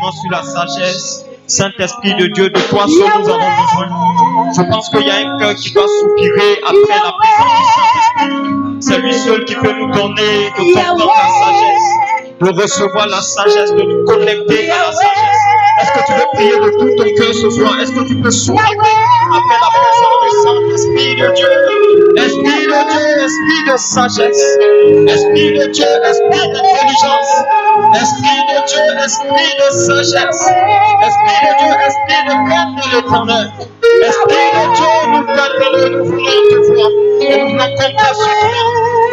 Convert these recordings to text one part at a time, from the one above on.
enseignement sur la sagesse. Saint-Esprit de Dieu, de toi seul nous avons besoin. Je pense qu'il y a un cœur qui va soupirer après la présence du Saint-Esprit. C'est lui seul qui peut nous donner de comprendre la sagesse, de recevoir la sagesse, de nous connecter à la sagesse. Est-ce que tu veux prier de tout ton cœur ce soir? Est-ce que tu peux soupirer après la présence du Saint-Esprit de Dieu? Esprit de Dieu, esprit de sagesse. Esprit de Dieu, esprit d'intelligence. Esprit de Dieu, esprit de sagesse. Esprit de Dieu, esprit de crainte de l'Éternel. Esprit de Dieu, nous t'attendons, nous voulons te voir. Nous voulons compter sur toi.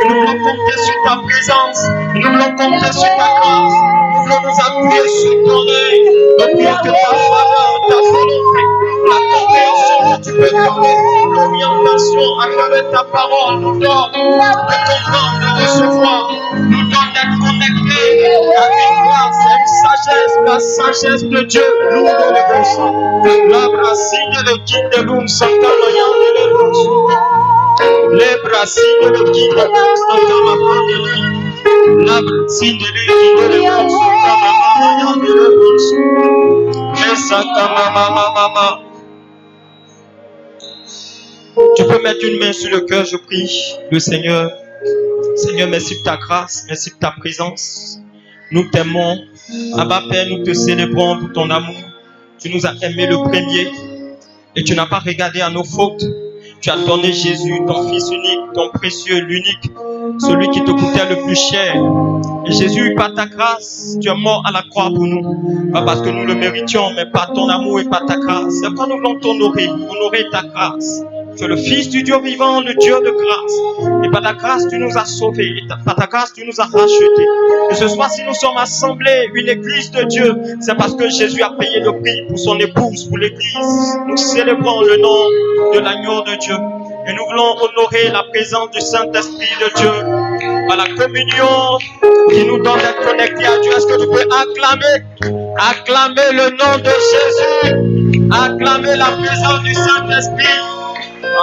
Nous voulons compter sur ta présence. Nous voulons compter sur ta grâce. Nous voulons nous appuyer sur ton œil. Nous prions que ta faveur, ta volonté, la compréhension que tu peux donner, l'orientation à travers ta parole nous donne de comprendre, de recevoir, nous donne d'être connectés à une grâce, à une sagesse, la sagesse de Dieu, nous de le bon. La brasine de guide de l'homme, Santa Maya de l'Église. Les brasines de guide de l'homme, Santa Maya de l'Église. La brasine de guide de l'homme, Santa Maya de l'Église. Et Santa Mama. Tu peux mettre une main sur le cœur, je prie le Seigneur. Seigneur, merci pour ta grâce, merci pour ta présence. Nous t'aimons. Abba Père, nous te célébrons pour ton amour. Tu nous as aimés le premier et tu n'as pas regardé à nos fautes. Tu as donné Jésus, ton Fils unique, ton précieux, l'unique, celui qui te coûtait le plus cher. Et Jésus, par ta grâce, tu es mort à la croix pour nous. Pas parce que nous le méritions, mais par ton amour et par ta grâce. C'est pourquoi nous voulons t'honorer, honorer ta grâce. Tu es le Fils du Dieu vivant, le Dieu de grâce. Et par ta grâce, tu nous as sauvés. Et par ta grâce, tu nous as rachetés. Et ce soir, si nous sommes assemblés, une église de Dieu, c'est parce que Jésus a payé le prix pour son épouse, pour l'église. Nous célébrons le nom de l'agneau de Dieu. Et nous voulons honorer la présence du Saint-Esprit de Dieu par la communion qui nous donne d'être connectés à Dieu. Est-ce que tu peux acclamer le nom de Jésus, acclamer la présence du Saint-Esprit?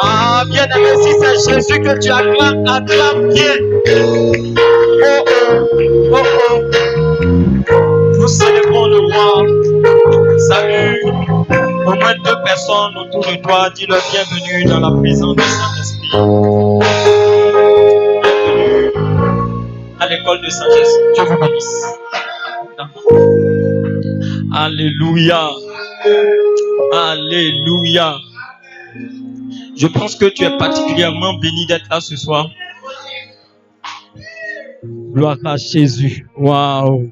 Ah, bien aimé, si c'est Jésus que tu acclames, acclame bien. Oh. Nous célébrons le roi. Salut. Au moins 2 personnes autour de toi, dis-leur bienvenue dans la présence du Saint-Esprit. Bienvenue à l'école de sagesse. Dieu vous bénisse. Alléluia. Alléluia. Je pense que tu es particulièrement béni d'être là ce soir. Gloire à Jésus. Waouh.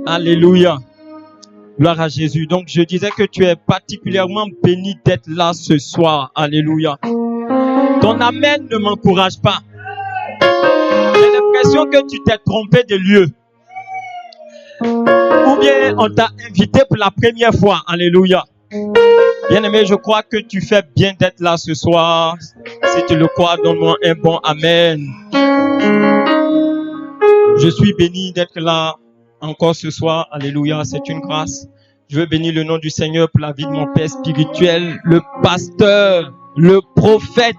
Alléluia. Gloire à Jésus. Donc, je disais que tu es particulièrement béni d'être là ce soir. Alléluia. Ton amen ne m'encourage pas. J'ai l'impression que tu t'es trompé de lieu. Ou bien on t'a invité pour la première fois. Alléluia. Bien-aimé, je crois que tu fais bien d'être là ce soir. Si tu le crois, donne-moi un bon amen. Je suis béni d'être là encore ce soir. Alléluia, c'est une grâce. Je veux bénir le nom du Seigneur pour la vie de mon père spirituel, le pasteur, le prophète,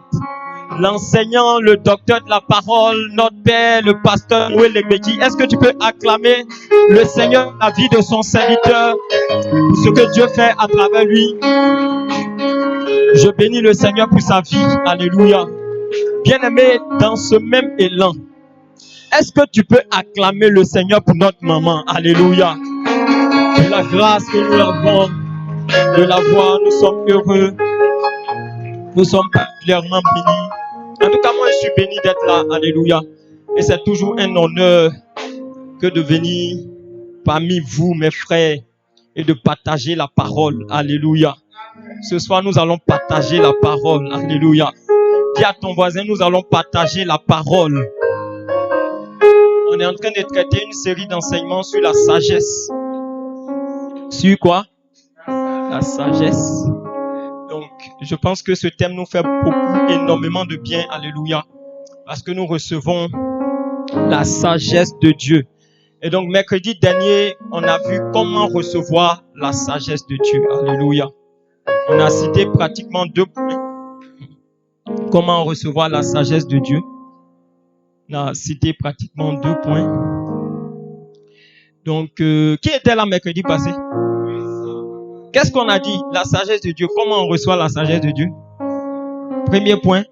l'enseignant, le docteur de la parole, notre père, le pasteur Noël Legbeki. Est-ce que tu peux acclamer le Seigneur, la vie de son serviteur, pour ce que Dieu fait à travers lui? Je bénis le Seigneur pour sa vie. Alléluia. Bien-aimé, dans ce même élan, est-ce que tu peux acclamer le Seigneur pour notre maman? Alléluia. Pour la grâce que nous avons de la voir, nous sommes heureux. Nous sommes particulièrement bénis. En tout cas, moi, je suis béni d'être là. Alléluia. Et c'est toujours un honneur que de venir parmi vous, mes frères, et de partager la parole. Alléluia. Ce soir, nous allons partager la parole. Alléluia. Dis à ton voisin, nous allons partager la parole. On est en train de traiter une série d'enseignements sur la sagesse. Sur quoi? La sagesse. Donc, je pense que ce thème nous fait énormément de bien. Alléluia. Parce que nous recevons la sagesse de Dieu. Et donc, mercredi dernier, on a vu comment recevoir la sagesse de Dieu. Alléluia. On a cité pratiquement 2 points. Comment recevoir la sagesse de Dieu? On a cité pratiquement 2 points. Donc, qui était là mercredi passé? Qu'est-ce qu'on a dit? La sagesse de Dieu. Comment on reçoit la sagesse de Dieu? Premier point.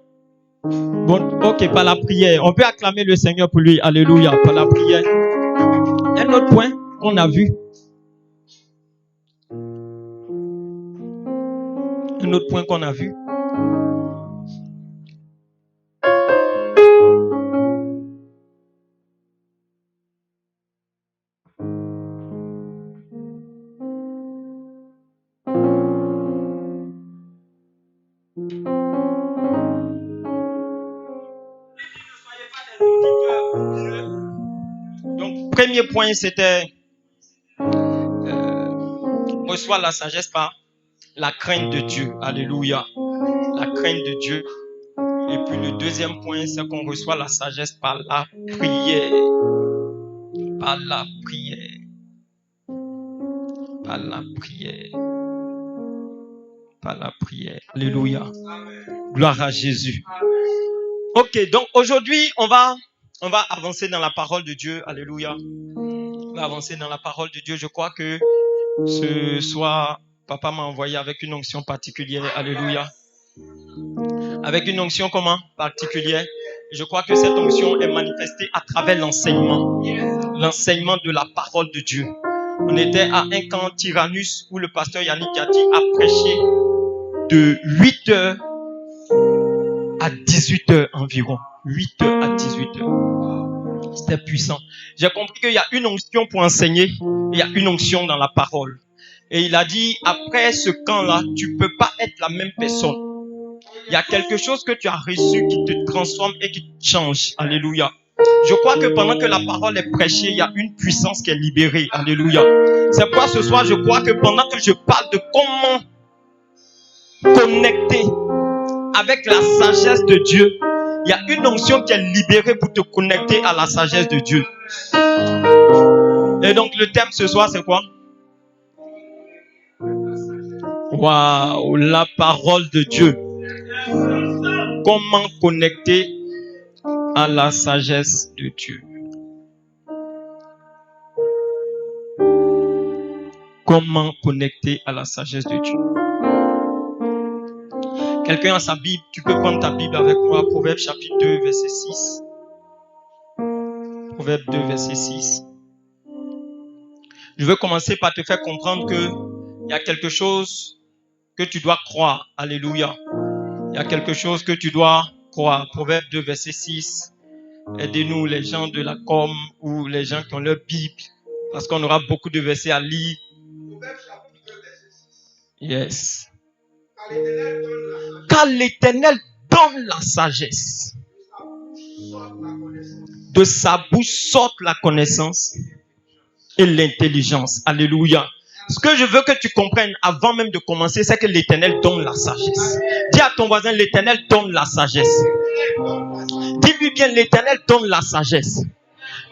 Bon, ok, par la prière. On peut acclamer le Seigneur pour lui. Alléluia, par la prière. Un autre point qu'on a vu. Un autre point qu'on a vu. Donc, premier point, c'était reçoit la sagesse par la crainte de Dieu. Alléluia. La crainte de Dieu. Et puis le deuxième point, c'est qu'on reçoit la sagesse par la prière. Par la prière. Par la prière. Par la prière. Alléluia. Gloire à Jésus. Ok, donc aujourd'hui, on va avancer dans la parole de Dieu. Alléluia. On va avancer dans la parole de Dieu. Je crois que ce soir, papa m'a envoyé avec une onction particulière. Alléluia. Avec une onction comment? Particulière. Je crois que cette onction est manifestée à travers l'enseignement. L'enseignement de la parole de Dieu. On était à un camp Tyrannus où le pasteur Yannick Gatti a prêché de 8h à 18h environ. 8h à 18h. C'était puissant. J'ai compris qu'il y a une onction pour enseigner. Il y a une onction dans la parole. Et il a dit, après ce camp-là, tu ne peux pas être la même personne. Il y a quelque chose que tu as reçu qui te transforme et qui te change. Alléluia. Je crois que pendant que la parole est prêchée, il y a une puissance qui est libérée. Alléluia. C'est pourquoi ce soir, je crois que pendant que je parle de comment connecter avec la sagesse de Dieu, il y a une onction qui est libérée pour te connecter à la sagesse de Dieu. Et donc le thème ce soir, c'est quoi? Waouh, la parole de Dieu. Comment connecter à la sagesse de Dieu? Comment connecter à la sagesse de Dieu? Quelqu'un a sa Bible, tu peux prendre ta Bible avec moi. Proverbe chapitre 2, verset 6. Proverbe 2, verset 6. Je veux commencer par te faire comprendre qu'il y a quelque chose que tu dois croire. Alléluia. Il y a quelque chose que tu dois croire. Proverbe 2, verset 6. Aidez-nous, les gens de la com ou les gens qui ont leur Bible, parce qu'on aura beaucoup de versets à lire. Yes. Car l'Éternel donne la sagesse. De sa bouche sort la connaissance et l'intelligence. Alléluia. Ce que je veux que tu comprennes avant même de commencer, c'est que l'Éternel donne la sagesse. Dis à ton voisin, l'Éternel donne la sagesse. Dis-lui bien, l'Éternel donne la sagesse.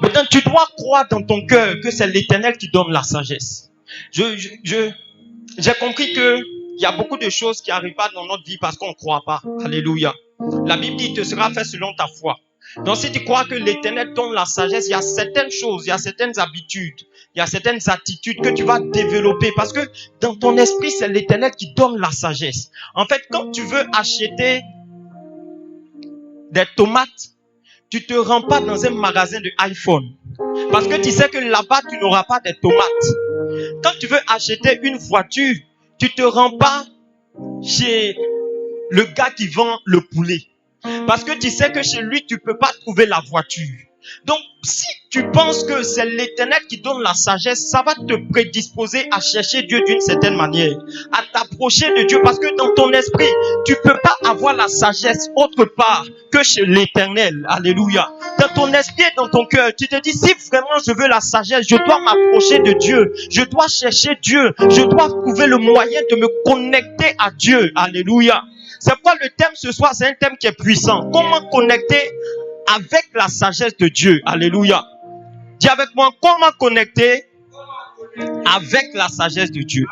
Maintenant, tu dois croire dans ton cœur que c'est l'Éternel qui donne la sagesse. J'ai compris que il y a beaucoup de choses qui n'arrivent pas dans notre vie parce qu'on ne croit pas. Alléluia. La Bible dit, il te sera fait selon ta foi. Donc, si tu crois que l'Éternel donne la sagesse, il y a certaines choses, il y a certaines habitudes, il y a certaines attitudes que tu vas développer parce que dans ton esprit, c'est l'Éternel qui donne la sagesse. En fait, quand tu veux acheter des tomates, tu te rends pas dans un magasin de iPhone parce que tu sais que là-bas, tu n'auras pas de tomates. Quand tu veux acheter une voiture, tu te rends pas chez le gars qui vend le poulet. Parce que tu sais que chez lui, tu peux pas trouver la voiture. Donc, si tu penses que c'est l'Éternel qui donne la sagesse, ça va te prédisposer à chercher Dieu d'une certaine manière, à t'approcher de Dieu, parce que dans ton esprit, tu peux pas avoir la sagesse autre part que chez l'Éternel. Alléluia. Dans ton esprit et dans ton cœur, tu te dis, si vraiment je veux la sagesse, je dois m'approcher de Dieu, je dois chercher Dieu, je dois trouver le moyen de me connecter à Dieu. Alléluia. C'est pourquoi le thème ce soir, c'est un thème qui est puissant. Comment connecter avec la sagesse de Dieu. Alléluia. Dis avec moi, comment connecter avec la sagesse de Dieu.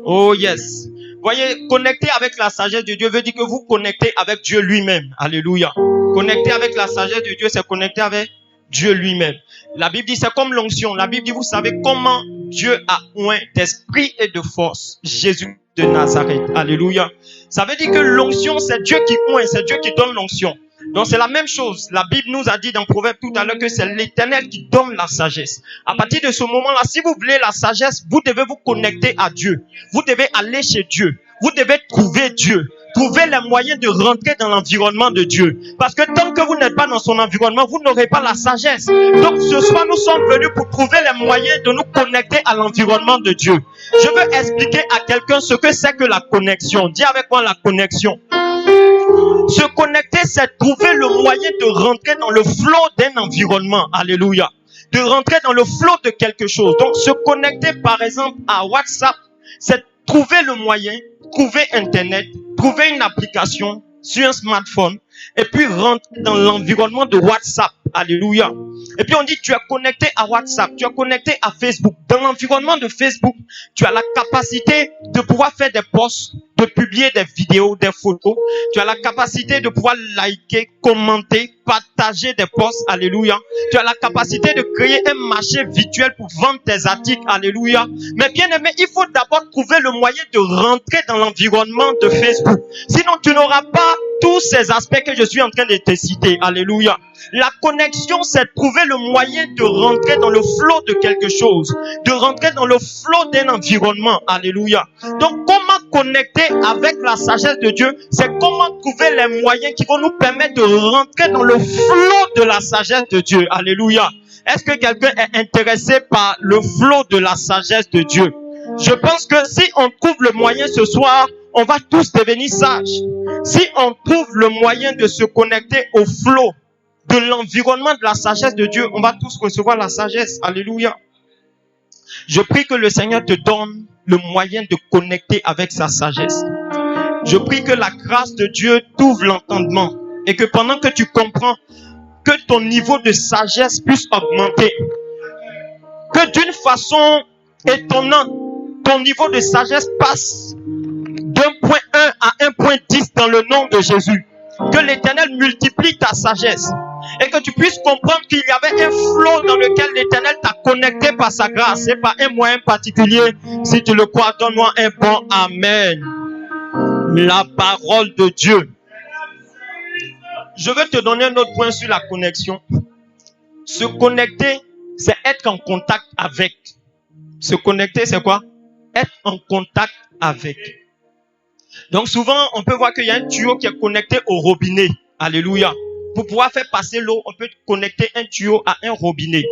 Oh yes. Voyez, connecter avec la sagesse de Dieu veut dire que vous connectez avec Dieu lui-même. Alléluia. Connecter avec la sagesse de Dieu, c'est connecter avec Dieu lui-même. La Bible dit, c'est comme l'onction. La Bible dit, vous savez comment Dieu a oint d'esprit et de force Jésus de Nazareth. Alléluia. Ça veut dire que l'onction, c'est Dieu qui oint, c'est Dieu qui donne l'onction. Donc c'est la même chose. La Bible nous a dit dans Proverbe tout à l'heure que c'est l'Éternel qui donne la sagesse. À partir de ce moment-là, si vous voulez la sagesse, vous devez vous connecter à Dieu. Vous devez aller chez Dieu. Vous devez trouver Dieu. Trouver les moyens de rentrer dans l'environnement de Dieu. Parce que tant que vous n'êtes pas dans son environnement, vous n'aurez pas la sagesse. Donc ce soir, nous sommes venus pour trouver les moyens de nous connecter à l'environnement de Dieu. Je veux expliquer à quelqu'un ce que c'est que la connexion. Dis avec moi la connexion. Se connecter, c'est trouver le moyen de rentrer dans le flot d'un environnement. Alléluia. De rentrer dans le flot de quelque chose. Donc, se connecter, par exemple, à WhatsApp, c'est trouver le moyen, trouver Internet, trouver une application sur un smartphone, et puis rentrer dans l'environnement de WhatsApp. Alléluia. Et puis on dit, tu es connecté à WhatsApp, tu es connecté à Facebook. Dans l'environnement de Facebook, tu as la capacité de pouvoir faire des posts, de publier des vidéos, des photos. Tu as la capacité de pouvoir liker, commenter, partager des posts. Alléluia. Tu as la capacité de créer un marché virtuel pour vendre tes articles. Alléluia. Mais bien aimé, il faut d'abord trouver le moyen de rentrer dans l'environnement de Facebook. Sinon, tu n'auras pas tous ces aspects que je suis en train de te citer. Alléluia. La connexion, c'est trouver le moyen de rentrer dans le flot de quelque chose, de rentrer dans le flot d'un environnement. Alléluia. Donc, comment connecter avec la sagesse de Dieu? C'est comment trouver les moyens qui vont nous permettre de rentrer dans le flot de la sagesse de Dieu. Alléluia. Est-ce que quelqu'un est intéressé par le flot de la sagesse de Dieu? Je pense que si on trouve le moyen ce soir, on va tous devenir sages. Si on trouve le moyen de se connecter au flot de l'environnement de la sagesse de Dieu, on va tous recevoir la sagesse. Alléluia. Je prie que le Seigneur te donne le moyen de connecter avec sa sagesse. Je prie que la grâce de Dieu t'ouvre l'entendement et que pendant que tu comprends, que ton niveau de sagesse puisse augmenter. Que d'une façon étonnante, ton niveau de sagesse passe d'un point 1 à 1.10 dans le nom de Jésus. Que l'Éternel multiplie ta sagesse et que tu puisses comprendre qu'il y avait un flot dans lequel l'Éternel t'a connecté par sa grâce et par un moyen particulier. Si tu le crois, donne-moi un bon amen. La parole de Dieu. Je veux te donner un autre point sur la connexion. Se connecter, c'est être en contact avec. Se connecter, c'est quoi? Être en contact avec. Donc souvent, on peut voir qu'il y a un tuyau qui est connecté au robinet. Alléluia. Pour pouvoir faire passer l'eau, on peut connecter un tuyau à un robinet.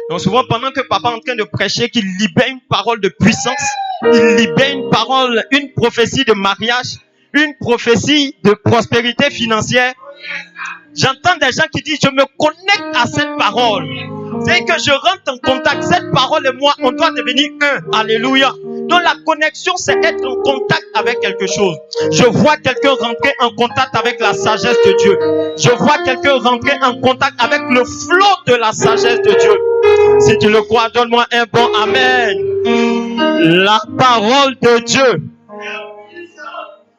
Donc souvent, pendant que papa est en train de prêcher, qu'il libère une parole de puissance, il libère une parole, une prophétie de mariage, une prophétie de prospérité financière, j'entends des gens qui disent, je me connecte à cette parole. C'est que je rentre en contact. Cette parole et moi, on doit devenir un. Alléluia. Donc la connexion, c'est être en contact avec quelque chose. Je vois quelqu'un rentrer en contact avec la sagesse de Dieu. Je vois quelqu'un rentrer en contact avec le flot de la sagesse de Dieu. Si tu le crois, donne-moi un bon amen. La parole de Dieu.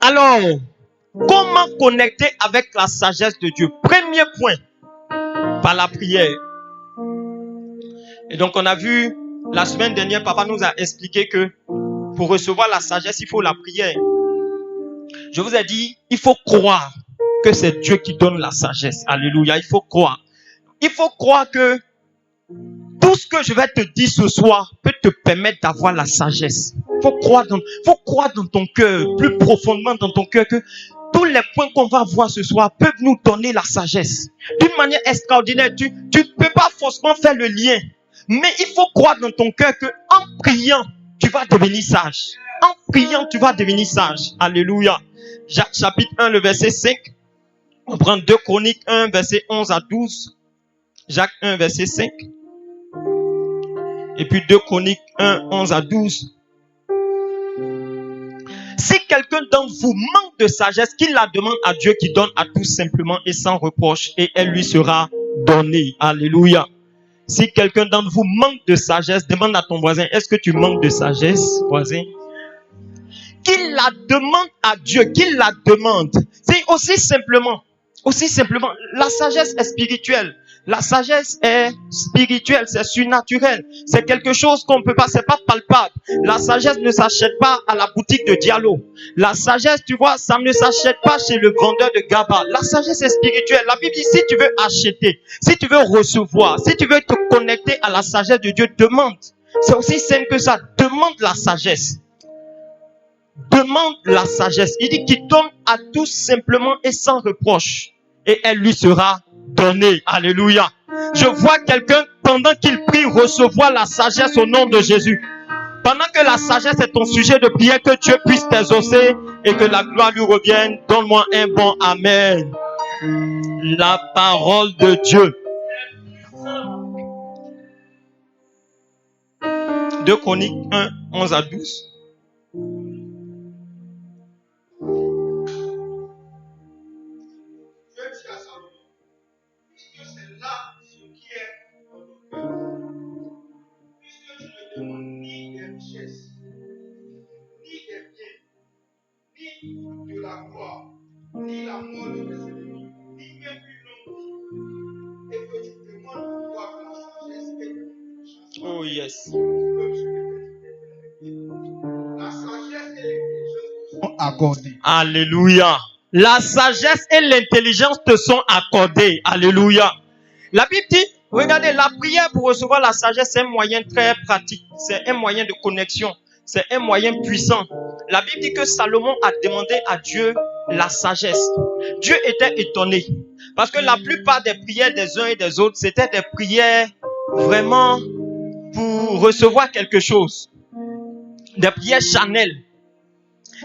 Alors, comment connecter avec la sagesse de Dieu? Premier point, par la prière. Et donc, on a vu, la semaine dernière, papa nous a expliqué que pour recevoir la sagesse, il faut la prière. Je vous ai dit, il faut croire que c'est Dieu qui donne la sagesse. Alléluia, il faut croire. Il faut croire que tout ce que je vais te dire ce soir peut te permettre d'avoir la sagesse. Il faut croire dans ton cœur, plus profondément dans ton cœur, que tous les points qu'on va voir ce soir peuvent nous donner la sagesse. D'une manière extraordinaire, tu ne peux pas forcément faire le lien. Mais il faut croire dans ton cœur que en priant, tu vas devenir sage. En priant, tu vas devenir sage. Alléluia. Jacques chapitre 1, le verset 5. On prend 2 Chroniques 1, verset 11 à 12. Jacques 1, verset 5. Et puis 2 Chroniques 1, 11 à 12. Si quelqu'un d'entre vous manque de sagesse, qu'il la demande à Dieu qui donne à tous simplement et sans reproche, et elle lui sera donnée. Alléluia. Si quelqu'un d'entre vous manque de sagesse, demande à ton voisin, est-ce que tu manques de sagesse, voisin? Qu'il la demande à Dieu, qu'il la demande. C'est aussi simplement, la sagesse est spirituelle. La sagesse est spirituelle, c'est surnaturel. C'est quelque chose qu'on ne peut pas, c'est pas palpable. La sagesse ne s'achète pas à la boutique de Diallo. La sagesse, tu vois, ça ne s'achète pas chez le vendeur de Gaba. La sagesse est spirituelle. La Bible dit, si tu veux acheter, si tu veux recevoir, si tu veux te connecter à la sagesse de Dieu, demande. C'est aussi simple que ça. Demande la sagesse. Demande la sagesse. Il dit qu'il donne à tous simplement et sans reproche. Et elle lui sera donnée. Alléluia. Je vois quelqu'un, pendant qu'il prie, recevoir la sagesse au nom de Jésus. Pendant que la sagesse est ton sujet de prière, que Dieu puisse t'exaucer et que la gloire lui revienne. Donne-moi un bon amen. La parole de Dieu. 2 Chroniques 1, 11 à 12. De la gloire, ni la mort de tes ennemis, ni même une longue vie, et que tu demandes pouvoir de la sagesse et de l'intelligence. Oh yes. La sagesse et l'intelligence sont accordées. Alléluia. La sagesse et l'intelligence te sont accordées. Alléluia. La Bible dit, regardez, la prière pour recevoir la sagesse, c'est un moyen très pratique. C'est un moyen de connexion. C'est un moyen puissant. La Bible dit que Salomon a demandé à Dieu la sagesse. Dieu était étonné. Parce que la plupart des prières des uns et des autres, c'était des prières vraiment pour recevoir quelque chose. Des prières charnelles.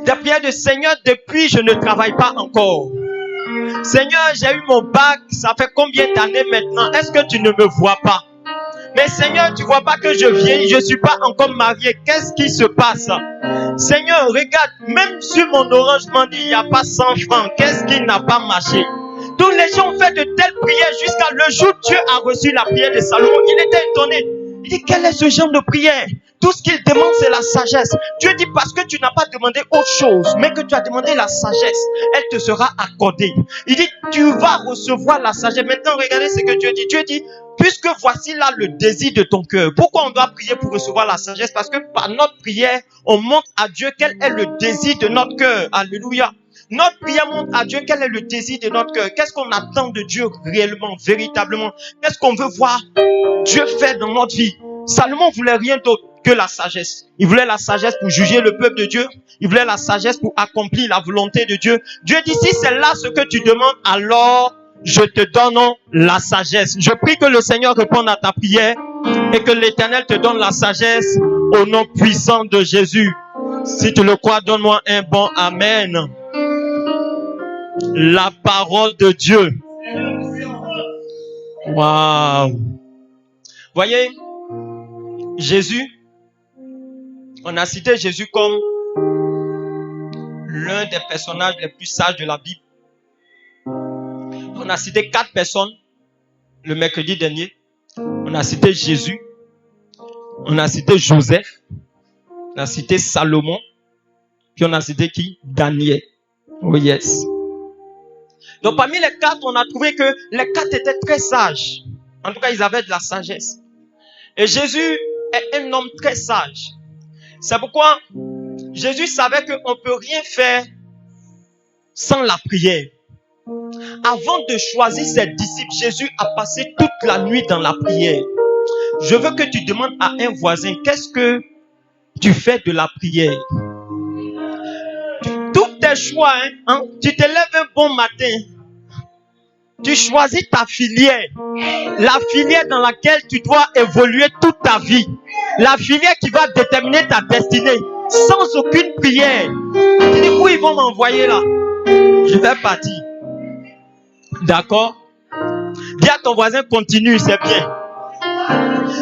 Des prières de Seigneur, depuis je ne travaille pas encore. Seigneur, j'ai eu mon bac, ça fait combien d'années maintenant? Est-ce que tu ne me vois pas? Mais Seigneur, tu vois pas que je vieillis, je suis pas encore marié. Qu'est-ce qui se passe? Seigneur, regarde, même sur mon Orange Money, il n'y a pas 100 francs. Qu'est-ce qui n'a pas marché? Tous les gens ont fait de telles prières jusqu'à le jour où Dieu a reçu la prière de Salomon. Il était étonné. Il dit, quel est ce genre de prière? Tout ce qu'il demande, c'est la sagesse. Dieu dit, parce que tu n'as pas demandé autre chose, mais que tu as demandé la sagesse, elle te sera accordée. Il dit, tu vas recevoir la sagesse. Maintenant, regardez ce que Dieu dit. Dieu dit, puisque voici là le désir de ton cœur. Pourquoi on doit prier pour recevoir la sagesse? Parce que par notre prière, on montre à Dieu quel est le désir de notre cœur. Alléluia. Notre prière montre à Dieu quel est le désir de notre cœur. Qu'est-ce qu'on attend de Dieu réellement, véritablement? Qu'est-ce qu'on veut voir Dieu faire dans notre vie? Salomon voulait rien d'autre que la sagesse. Il voulait la sagesse pour juger le peuple de Dieu. Il voulait la sagesse pour accomplir la volonté de Dieu. Dieu dit, si c'est là ce que tu demandes, alors je te donne la sagesse. Je prie que le Seigneur réponde à ta prière et que l'Éternel te donne la sagesse au nom puissant de Jésus. Si tu le crois, donne-moi un bon amen. La parole de Dieu. Waouh. Voyez, Jésus, on a cité Jésus comme l'un des personnages les plus sages de la Bible. On a cité 4 personnes le mercredi dernier. On a cité Jésus. On a cité Joseph. On a cité Salomon. Puis on a cité qui? Daniel. Oh yes. Donc parmi les 4, on a trouvé que les 4 étaient très sages. En tout cas, ils avaient de la sagesse. Et Jésus est un homme très sage. C'est pourquoi Jésus savait qu'on ne peut rien faire sans la prière. Avant de choisir ses disciples, Jésus a passé toute la nuit dans la prière. Je veux que tu demandes à un voisin, qu'est-ce que tu fais de la prière? Tous tes choix, tu te lèves un bon matin, tu choisis ta filière, la filière dans laquelle tu dois évoluer toute ta vie, la filière qui va déterminer ta destinée, sans aucune prière. Tu dis, où ils vont m'envoyer là? Je vais partir. D'accord? Dis à ton voisin, continue, c'est bien.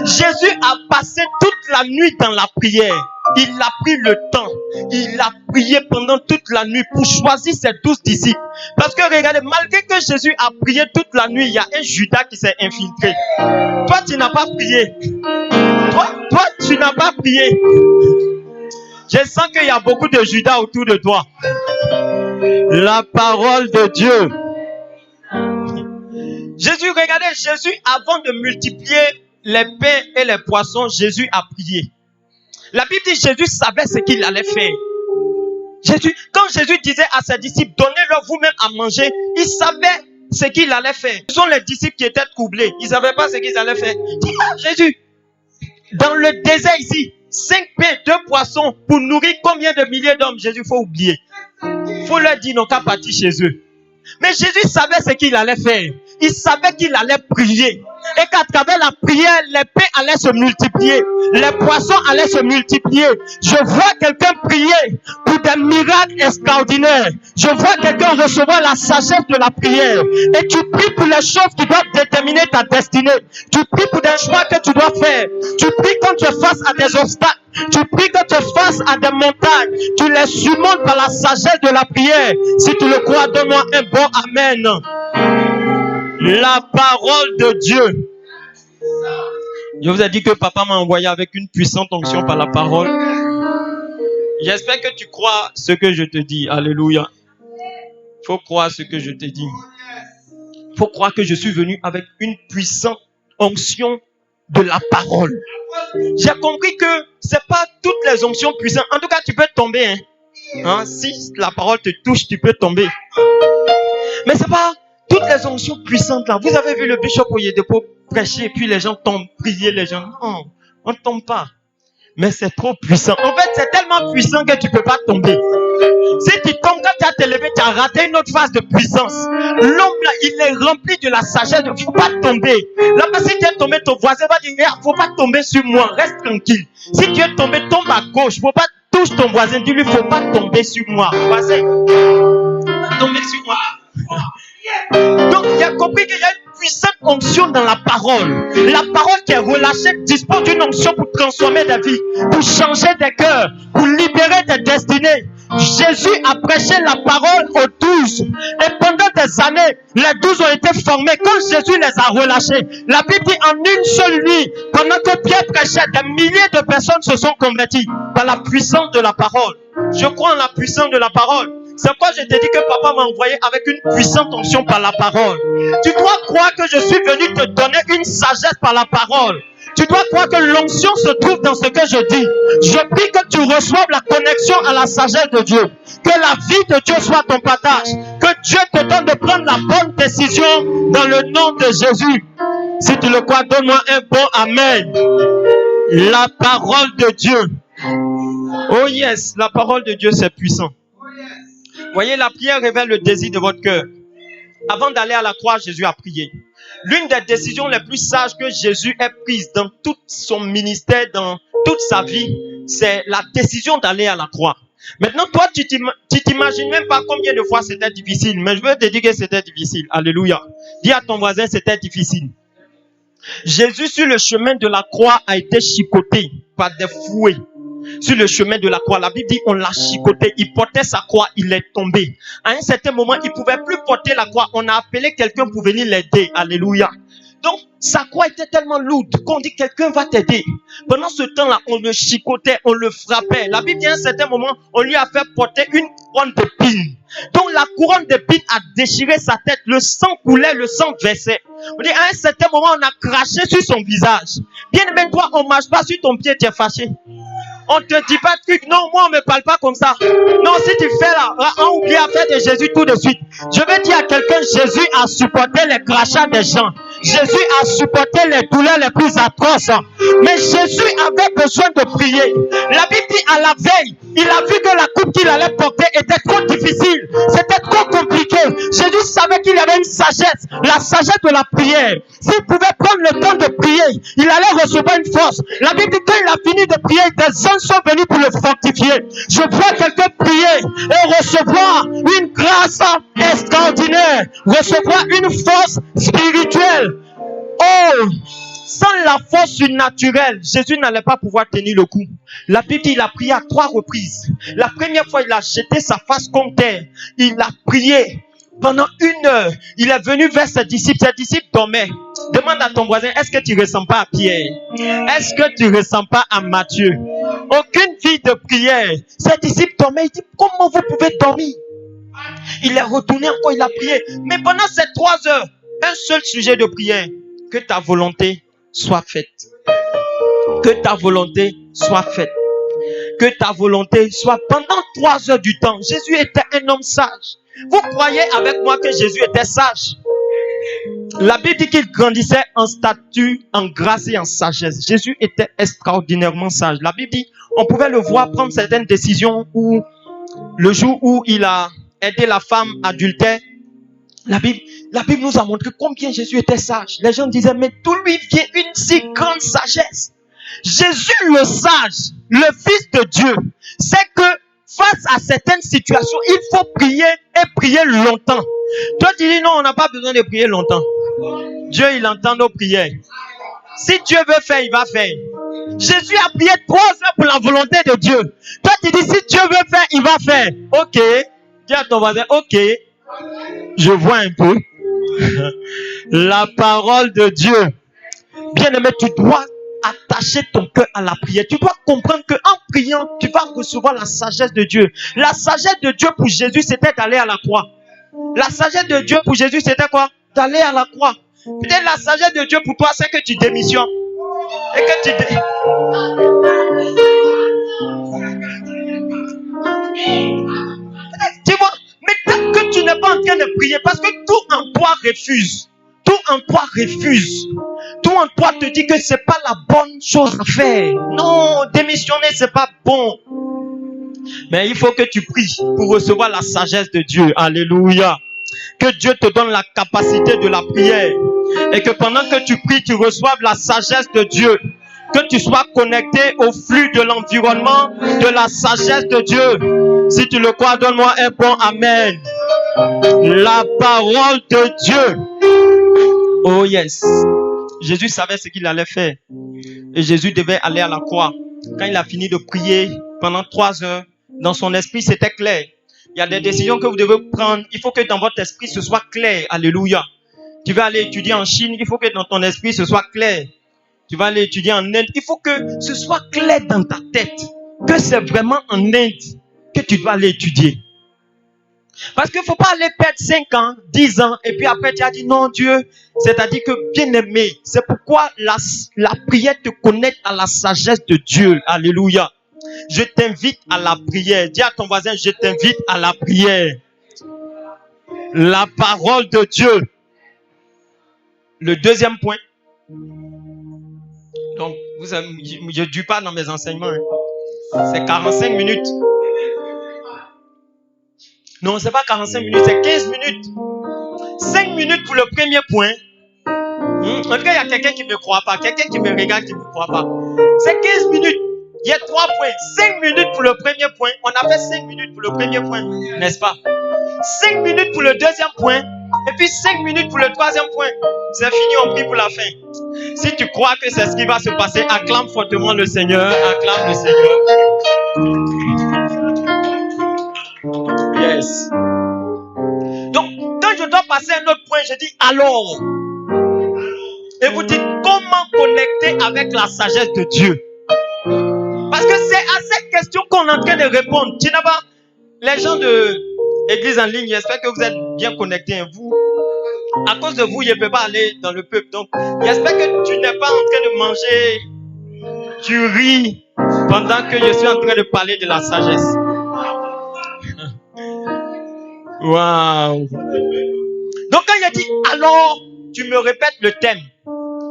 Jésus a passé toute la nuit dans la prière. Il a pris le temps. Il a prié pendant toute la nuit pour choisir ses 12 disciples. Parce que regardez, malgré que Jésus a prié toute la nuit, il y a un Judas qui s'est infiltré. Toi, tu n'as pas prié. Toi, tu n'as pas prié. Je sens qu'il y a beaucoup de Judas autour de toi. La parole de Dieu. Jésus, regardez, Jésus, avant de multiplier les pains et les poissons, Jésus a prié. La Bible dit Jésus savait ce qu'il allait faire. Quand Jésus disait à ses disciples, donnez-leur vous-même à manger, il savait ce qu'il allait faire. Ce sont les disciples qui étaient troublés. Ils ne savaient pas ce qu'ils allaient faire. Jésus, dans le désert ici, 5 pains, 2 poissons pour nourrir combien de milliers d'hommes? Jésus, il faut oublier. Il faut leur dire, non, qu'à partir chez eux. Mais Jésus savait ce qu'il allait faire. Il savait qu'il allait prier. Et qu'à travers la prière, les pains allaient se multiplier. Les poissons allaient se multiplier. Je vois quelqu'un prier pour des miracles extraordinaires. Je vois quelqu'un recevoir la sagesse de la prière. Et tu pries pour les choses qui doivent déterminer ta destinée. Tu pries pour des choix que tu dois faire. Tu pries quand tu es face à des obstacles. Tu pries quand tu es face à des montagnes. Tu les surmontes par la sagesse de la prière. Si tu le crois, donne-moi un bon amen. La parole de Dieu. Je vous ai dit que papa m'a envoyé avec une puissante onction par la parole. J'espère que tu crois ce que je te dis. Alléluia. Il faut croire ce que je te dis. Il faut croire que je suis venu avec une puissante onction de la parole. J'ai compris que c'est pas toutes les onctions puissantes. En tout cas, tu peux tomber. Si la parole te touche, tu peux tomber. Mais c'est pas toutes les onctions puissantes là. Vous avez vu le bishop Oyedepo prêcher et puis les gens tombent, prier les gens. Non, on ne tombe pas. Mais c'est trop puissant. En fait, c'est tellement puissant que tu ne peux pas tomber. Si tu tombes, quand tu as te levé, tu as raté une autre phase de puissance. L'homme là, il est rempli de la sagesse. Il ne faut pas tomber. Là, si tu es tombé, ton voisin va dire, il ne faut pas tomber sur moi, reste tranquille. Si tu es tombé, tombe à gauche. Il ne faut pas toucher ton voisin, dis-lui, il ne faut pas tomber sur moi. Voisin, tomber sur moi. Donc, il a compris qu'il y a une puissante onction dans la parole. La parole qui est relâchée dispose d'une onction pour transformer des vies, pour changer des cœurs, pour libérer des destinées. Jésus a prêché la parole aux 12. Et pendant des années, les 12 ont été formés. Quand Jésus les a relâchés, la Bible dit en une seule nuit, pendant que Pierre prêchait, des milliers de personnes se sont converties par la puissance de la parole. Je crois en la puissance de la parole. C'est pourquoi je t'ai dit que papa m'a envoyé avec une puissante onction par la parole. Tu dois croire que je suis venu te donner une sagesse par la parole. Tu dois croire que l'onction se trouve dans ce que je dis. Je prie que tu reçoives la connexion à la sagesse de Dieu. Que la vie de Dieu soit ton partage. Que Dieu te donne de prendre la bonne décision dans le nom de Jésus. Si tu le crois, donne-moi un bon amen. La parole de Dieu. Oh yes, la parole de Dieu, c'est puissant. Voyez, la prière révèle le désir de votre cœur. Avant d'aller à la croix, Jésus a prié. L'une des décisions les plus sages que Jésus ait prises dans tout son ministère, dans toute sa vie, c'est la décision d'aller à la croix. Maintenant, toi, tu t'imagines même pas combien de fois c'était difficile. Mais je veux te dire que c'était difficile. Alléluia. Dis à ton voisin, c'était difficile. Jésus, sur le chemin de la croix, a été chicoté par des fouets. Sur le chemin de la croix, la Bible dit on l'a chicoté, il portait sa croix, il est tombé. À un certain moment, il ne pouvait plus porter la croix. On a appelé quelqu'un pour venir l'aider. Alléluia. Donc, sa croix était tellement lourde qu'on dit quelqu'un va t'aider. Pendant ce temps-là, on le chicotait, on le frappait. La Bible dit à un certain moment, on lui a fait porter une couronne d'épines. Donc, la couronne d'épines a déchiré sa tête. Le sang coulait, le sang versait. On dit à un certain moment, on a craché sur son visage. Bien aimé, toi, on ne marche pas sur ton pied, tu es fâché. On ne te dit pas de trucs. Non, moi, on ne me parle pas comme ça. Non, si tu fais là, on oublie à faire de Jésus tout de suite. Je vais dire à quelqu'un, Jésus a supporté les crachats des gens. Jésus a supporté les douleurs les plus atroces. Mais Jésus avait besoin de prier. La Bible dit à la veille, il a vu que la coupe qu'il allait porter était trop difficile. C'était trop compliqué. Jésus savait qu'il avait une sagesse, la sagesse de la prière. S'il pouvait prendre le temps de prier, il allait recevoir une force. La Bible dit que quand il a fini de prier, des anges sont venus pour le fortifier. Je vois quelqu'un prier et recevoir une grâce extraordinaire, recevoir une force spirituelle. Oh, sans la force surnaturelle, Jésus n'allait pas pouvoir tenir le coup. La Bible dit qu'il a prié à 3 reprises. La première fois, il a jeté sa face contre terre. Il a prié pendant 1 heure. Il est venu vers ses disciples. Ses disciples dormaient. Demande à ton voisin, est-ce que tu ne ressens pas à Pierre? Est-ce que tu ne ressens pas à Matthieu? Aucune vie de prière. Ses disciples dormaient. Il dit, comment vous pouvez dormir? Il est retourné encore, il a prié. Mais pendant ces 3 heures, un seul sujet de prière. Que ta volonté soit faite. Que ta volonté soit faite. Que ta volonté soit pendant 3 heures du temps. Jésus était un homme sage. Vous croyez avec moi que Jésus était sage? La Bible dit qu'il grandissait en stature, en grâce et en sagesse. Jésus était extraordinairement sage. La Bible dit, on pouvait le voir prendre certaines décisions où, le jour où il a aidé la femme adultère, la Bible nous a montré combien Jésus était sage. Les gens disaient, mais d'où lui vient une si grande sagesse? Jésus le sage, le Fils de Dieu, c'est que face à certaines situations, il faut prier et prier longtemps. Toi, tu dis non, on n'a pas besoin de prier longtemps. Dieu, il entend nos prières. Si Dieu veut faire, il va faire. Jésus a prié 3 heures pour la volonté de Dieu. Toi, tu dis si Dieu veut faire, il va faire. Ok. Dis à ton voisin, ok. Je vois un peu. La parole de Dieu. Bien-aimé, tu dois attacher ton cœur à la prière. Tu dois comprendre qu'en priant, tu vas recevoir la sagesse de Dieu. La sagesse de Dieu pour Jésus, c'était d'aller à la croix. La sagesse de Dieu pour Jésus, c'était quoi? D'aller à la croix. Peut-être la sagesse de Dieu pour toi, c'est que tu démissionnes. Et que tu tu vois, mais tant que tu n'es pas en train de prier, parce que tout en toi refuse. Tout en toi refuse. Tout en toi te dit que c'est pas la bonne chose à faire. Non, démissionner, c'est pas bon. Mais il faut que tu pries pour recevoir la sagesse de Dieu. Alléluia. Que Dieu te donne la capacité de la prière. Et que pendant que tu pries, tu reçoives la sagesse de Dieu. Que tu sois connecté au flux de l'environnement, de la sagesse de Dieu. Si tu le crois, donne-moi un bon amen. La parole de Dieu. Oh yes. Jésus savait ce qu'il allait faire. Et Jésus devait aller à la croix. Quand il a fini de prier pendant 3 heures, dans son esprit, c'était clair. Il y a des décisions que vous devez prendre. Il faut que dans votre esprit, ce soit clair. Alléluia. Tu vas aller étudier en Chine. Il faut que dans ton esprit, ce soit clair. Tu vas aller étudier en Inde. Il faut que ce soit clair dans ta tête. Que c'est vraiment en Inde que tu dois aller étudier. Parce qu'il ne faut pas aller perdre 5 ans, 10 ans. Et puis après, tu as dit non, Dieu. C'est-à-dire que bien aimé, c'est pourquoi la prière te connecte à la sagesse de Dieu. Alléluia. Je t'invite à la prière. Dis à ton voisin, je t'invite à la prière. La parole de Dieu. Le deuxième point. Donc, je ne dis pas dans mes enseignements. Hein. C'est 45 minutes. Non, c'est pas 45 minutes, c'est 15 minutes. 5 minutes pour le premier point. En tout cas, il y a quelqu'un qui ne me croit pas. Quelqu'un qui me regarde qui ne me croit pas. C'est 15 minutes. Il y a 3 points. 5 minutes pour le premier point. On a fait 5 minutes pour le premier point. N'est-ce pas? 5 minutes pour le deuxième point. Et puis 5 minutes pour le troisième point. C'est fini, on prie pour la fin. Si tu crois que c'est ce qui va se passer, acclame fortement le Seigneur. Acclame le Seigneur. Yes. Donc, quand je dois passer un autre point, je dis alors. Et vous dites comment connecter avec la sagesse de Dieu. Parce que c'est à cette question qu'on est en train de répondre. Tu n'as pas les gens de l'église en ligne, j'espère que vous êtes bien connectés. Vous, à cause de vous, je ne peux pas aller dans le peuple. Donc, j'espère que tu n'es pas en train de manger du riz pendant que je suis en train de parler de la sagesse. Waouh. Donc, quand il a dit alors, tu me répètes le thème.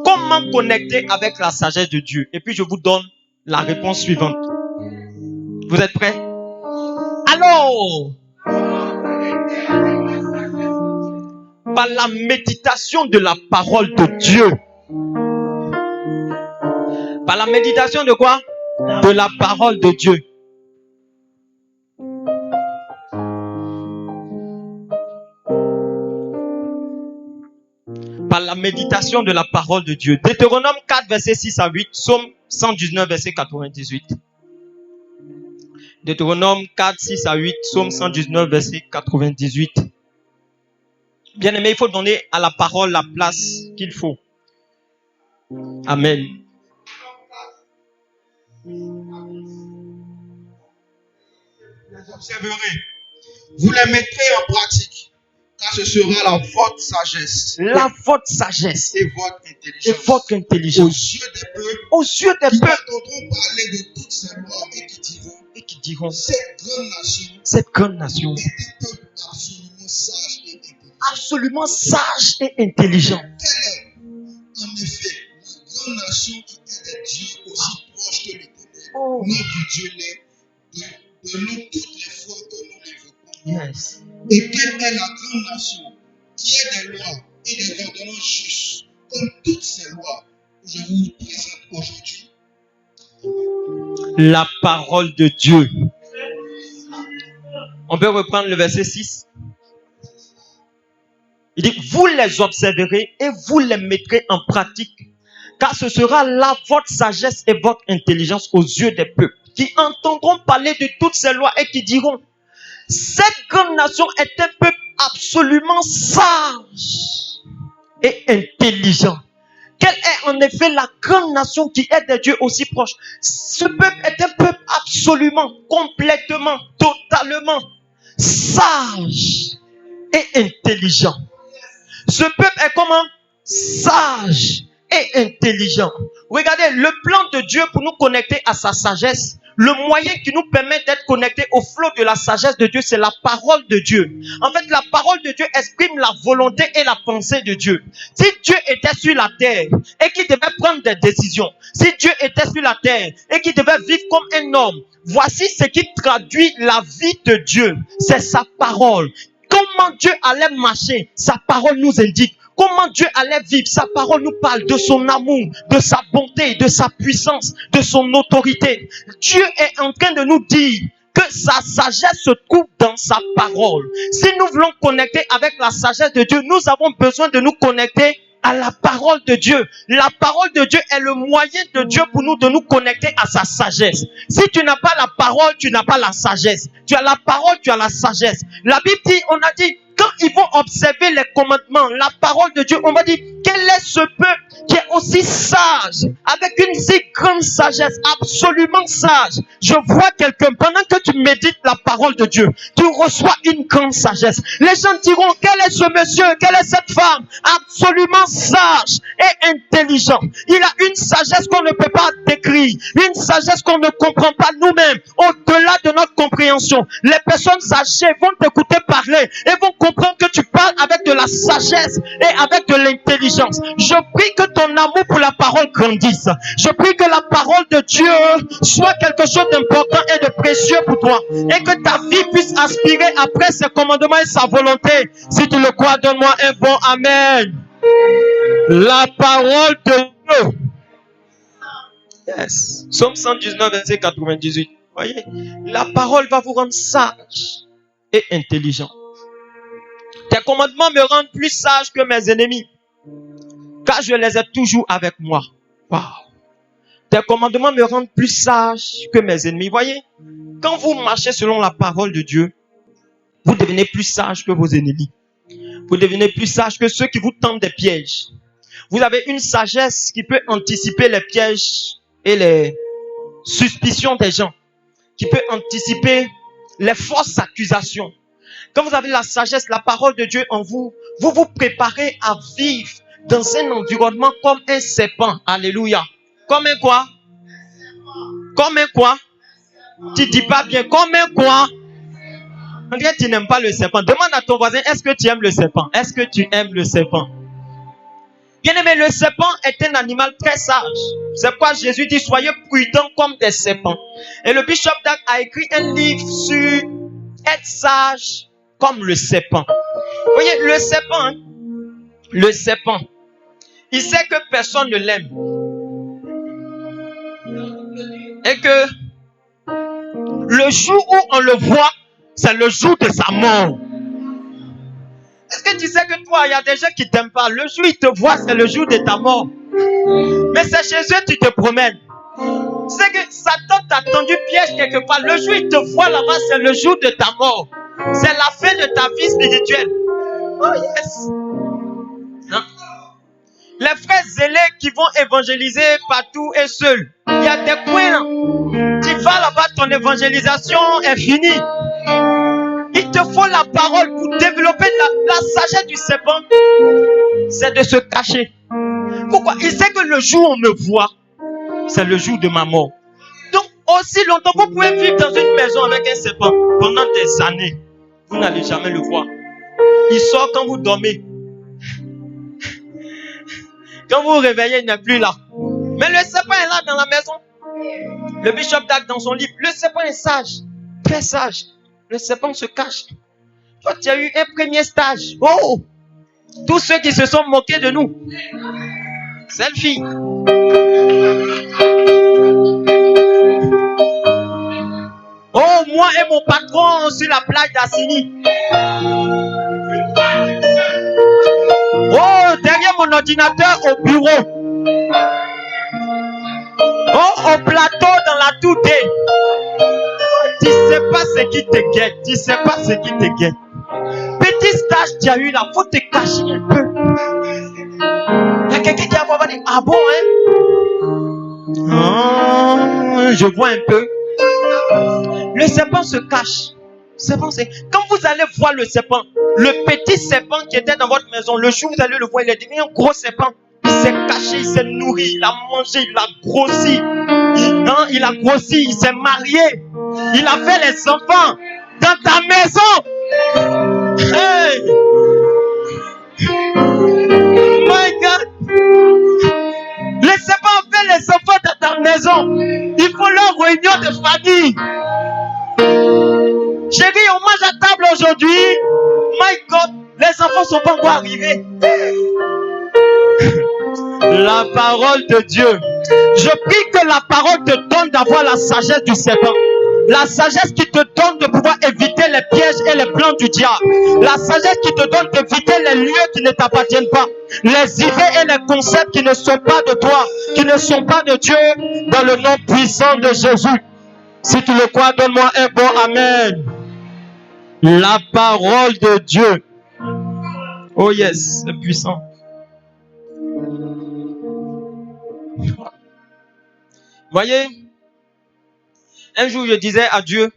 Comment connecter avec la sagesse de Dieu? Et puis, je vous donne la réponse suivante. Vous êtes prêts? Alors, par la méditation de la parole de Dieu. Par la méditation de quoi? De la parole de Dieu. Par la méditation de la parole de Dieu. Deutéronome 4, verset 6 à 8. Psaume 119, verset 98. Deutéronome 4, 6 à 8. Psaume 119, verset 98. Bien aimé, il faut donner à la parole la place qu'il faut. Amen. Les observerez. Vous les mettrez en pratique. Car car ce sera votre sagesse votre sagesse et votre et intelligence. votre Aux intelligence yeux des peuples aux yeux des qui peuples entendront parler de toutes ces lois et qui diront, et qui diront cette grande cette grande nation nation est un peuple absolument sage et intelligent. absolument sage et intelligent. Quelle est, en effet, la grande nation qui est des dieux aussi proche que l'Éternel, Oh, notre Dieu l'est de nous toutes les fois que nous l'évoquons. yes. Et quelle est la grande nation qui est des lois et des ordonnances justes, comme toutes ces lois que je vous présente aujourd'hui? La parole de Dieu. On peut reprendre le verset 6. Il dit, vous les observerez et vous les mettrez en pratique, car ce sera là votre sagesse et votre intelligence aux yeux des peuples, qui entendront parler de toutes ces lois et qui diront, cette grande nation est un peuple absolument sage et intelligent. Quelle est en effet la grande nation qui est des dieux aussi proches? Ce peuple est un peuple absolument, complètement, totalement sage et intelligent. Ce peuple est comment? Sage et intelligent. Regardez, le plan de Dieu pour nous connecter à sa sagesse, le moyen qui nous permet d'être connectés au flot de la sagesse de Dieu, c'est la parole de Dieu. En fait, la parole de Dieu exprime la volonté et la pensée de Dieu. Si Dieu était sur la terre et qu'il devait prendre des décisions, si Dieu était sur la terre et qu'il devait vivre comme un homme, voici ce qui traduit la vie de Dieu. C'est sa parole. Comment Dieu allait marcher, sa parole nous indique. Comment Dieu allait vivre, sa parole nous parle de son amour, de sa bonté, de sa puissance, de son autorité. Dieu est en train de nous dire que sa sagesse se trouve dans sa parole. Si nous voulons connecter avec la sagesse de Dieu, nous avons besoin de nous connecter à la parole de Dieu. La parole de Dieu est le moyen de Dieu pour nous de nous connecter à sa sagesse. Si tu n'as pas la parole, tu n'as pas la sagesse. Tu as la parole, tu as la sagesse. La Bible dit, on a dit, quand ils vont observer les commandements, la parole de Dieu, on va dire, quel est ce peuple qui est aussi sage, avec une si grande sagesse, absolument sage. Je vois quelqu'un, pendant que tu médites la parole de Dieu, tu reçois une grande sagesse. Les gens diront, quel est ce monsieur, quelle est cette femme, absolument sage et intelligent. Il a une sagesse qu'on ne peut pas décrire, une sagesse qu'on ne comprend pas nous-mêmes, au-delà de notre compréhension. Les personnes âgées vont t'écouter parler et vont comprendre que tu parles avec de la sagesse et avec de l'intelligence. Je prie que ton amour pour la parole grandisse. Je prie que la parole de Dieu soit quelque chose d'important et de précieux pour toi. Et que ta vie puisse aspirer après ses commandements et sa volonté. Si tu le crois, donne-moi un bon amen. La parole de Dieu. Yes. Psaume 119, verset 98. Voyez, la parole va vous rendre sage et intelligent. Tes commandements me rendent plus sage que mes ennemis, car je les ai toujours avec moi. Wow. Tes commandements me rendent plus sage que mes ennemis. Voyez, quand vous marchez selon la parole de Dieu, vous devenez plus sage que vos ennemis. Vous devenez plus sage que ceux qui vous tendent des pièges. Vous avez une sagesse qui peut anticiper les pièges et les suspicions des gens, qui peut anticiper les fausses accusations. Quand vous avez la sagesse, la parole de Dieu en vous, vous vous préparez à vivre dans un environnement comme un serpent. Alléluia. Comme un quoi? Comme un quoi? Tu dis pas bien. Comme un quoi? On dirait que tu n'aimes pas le serpent. Demande à ton voisin, est-ce que tu aimes le serpent? Est-ce que tu aimes le serpent? Bien aimé, le serpent est un animal très sage. C'est pourquoi Jésus dit, soyez prudents comme des serpents. Et le bishop Dag a écrit un livre sur être sage comme le serpent. Vous voyez, le serpent, il sait que personne ne l'aime. Et que le jour où on le voit, c'est le jour de sa mort. Est-ce que tu sais que toi, il y a des gens qui ne t'aiment pas. Le jour où ils te voient, c'est le jour de ta mort. Mais c'est chez eux que tu te promènes. C'est que Satan t'a tendu piège quelque part. Le jour où il te voit là-bas, c'est le jour de ta mort. C'est la fin de ta vie spirituelle. Oh yes. Hein? Les frères zélés qui vont évangéliser partout et seuls. Il y a des coins là. Tu vas là-bas, ton évangélisation est finie. Il te faut la parole pour développer la la sagesse du serpent, c'est de se cacher. Pourquoi? Il sait que le jour où on me voit, c'est le jour de ma mort. Donc, aussi longtemps, vous pouvez vivre dans une maison avec un serpent pendant des années. Vous n'allez jamais le voir. Il sort quand vous dormez. Quand vous vous réveillez, il n'est plus là. Mais le serpent est là dans la maison. Le bishop Dag dans son livre, le serpent est sage, très sage. Le serpent se cache. Toi, tu as eu un premier stage. Oh! Tous ceux qui se sont moqués de nous. Selfie. Oh, moi et mon patron sur la plage d'Assini. Oh, derrière mon ordinateur au bureau. Oh, au plateau dans la toutée. Tu sais pas ce qui te guette. Tu sais pas ce qui te guette. Petit stage tu as eu là, faut te cacher un peu. Il y a quelqu'un qui va dire, ah bon, hein? Oh, je vois un peu. Le serpent se cache. Quand vous allez voir le serpent, le petit serpent qui était dans votre maison, le jour où vous allez le voir, il est devenu un gros serpent. Il s'est caché, il s'est nourri, il a mangé, il a grossi. Il a grossi, il s'est marié. Il a fait les enfants dans ta maison. Hey! My God! Les serpents ont fait les enfants dans ta maison. Il faut leur réunion de famille. Chérie, on mange à table aujourd'hui. My God, les enfants sont pas encore arrivés. La parole de Dieu. Je prie que la parole te donne d'avoir la sagesse du serpent. La sagesse qui te donne de pouvoir éviter les pièges et les plans du diable. La sagesse qui te donne d'éviter les lieux qui ne t'appartiennent pas. Les idées et les concepts qui ne sont pas de toi, qui ne sont pas de Dieu, dans le nom puissant de Jésus. Si tu le crois, donne-moi un bon amen. La parole de Dieu. Oh yes, c'est puissant. Voyez, un jour je disais à Dieu,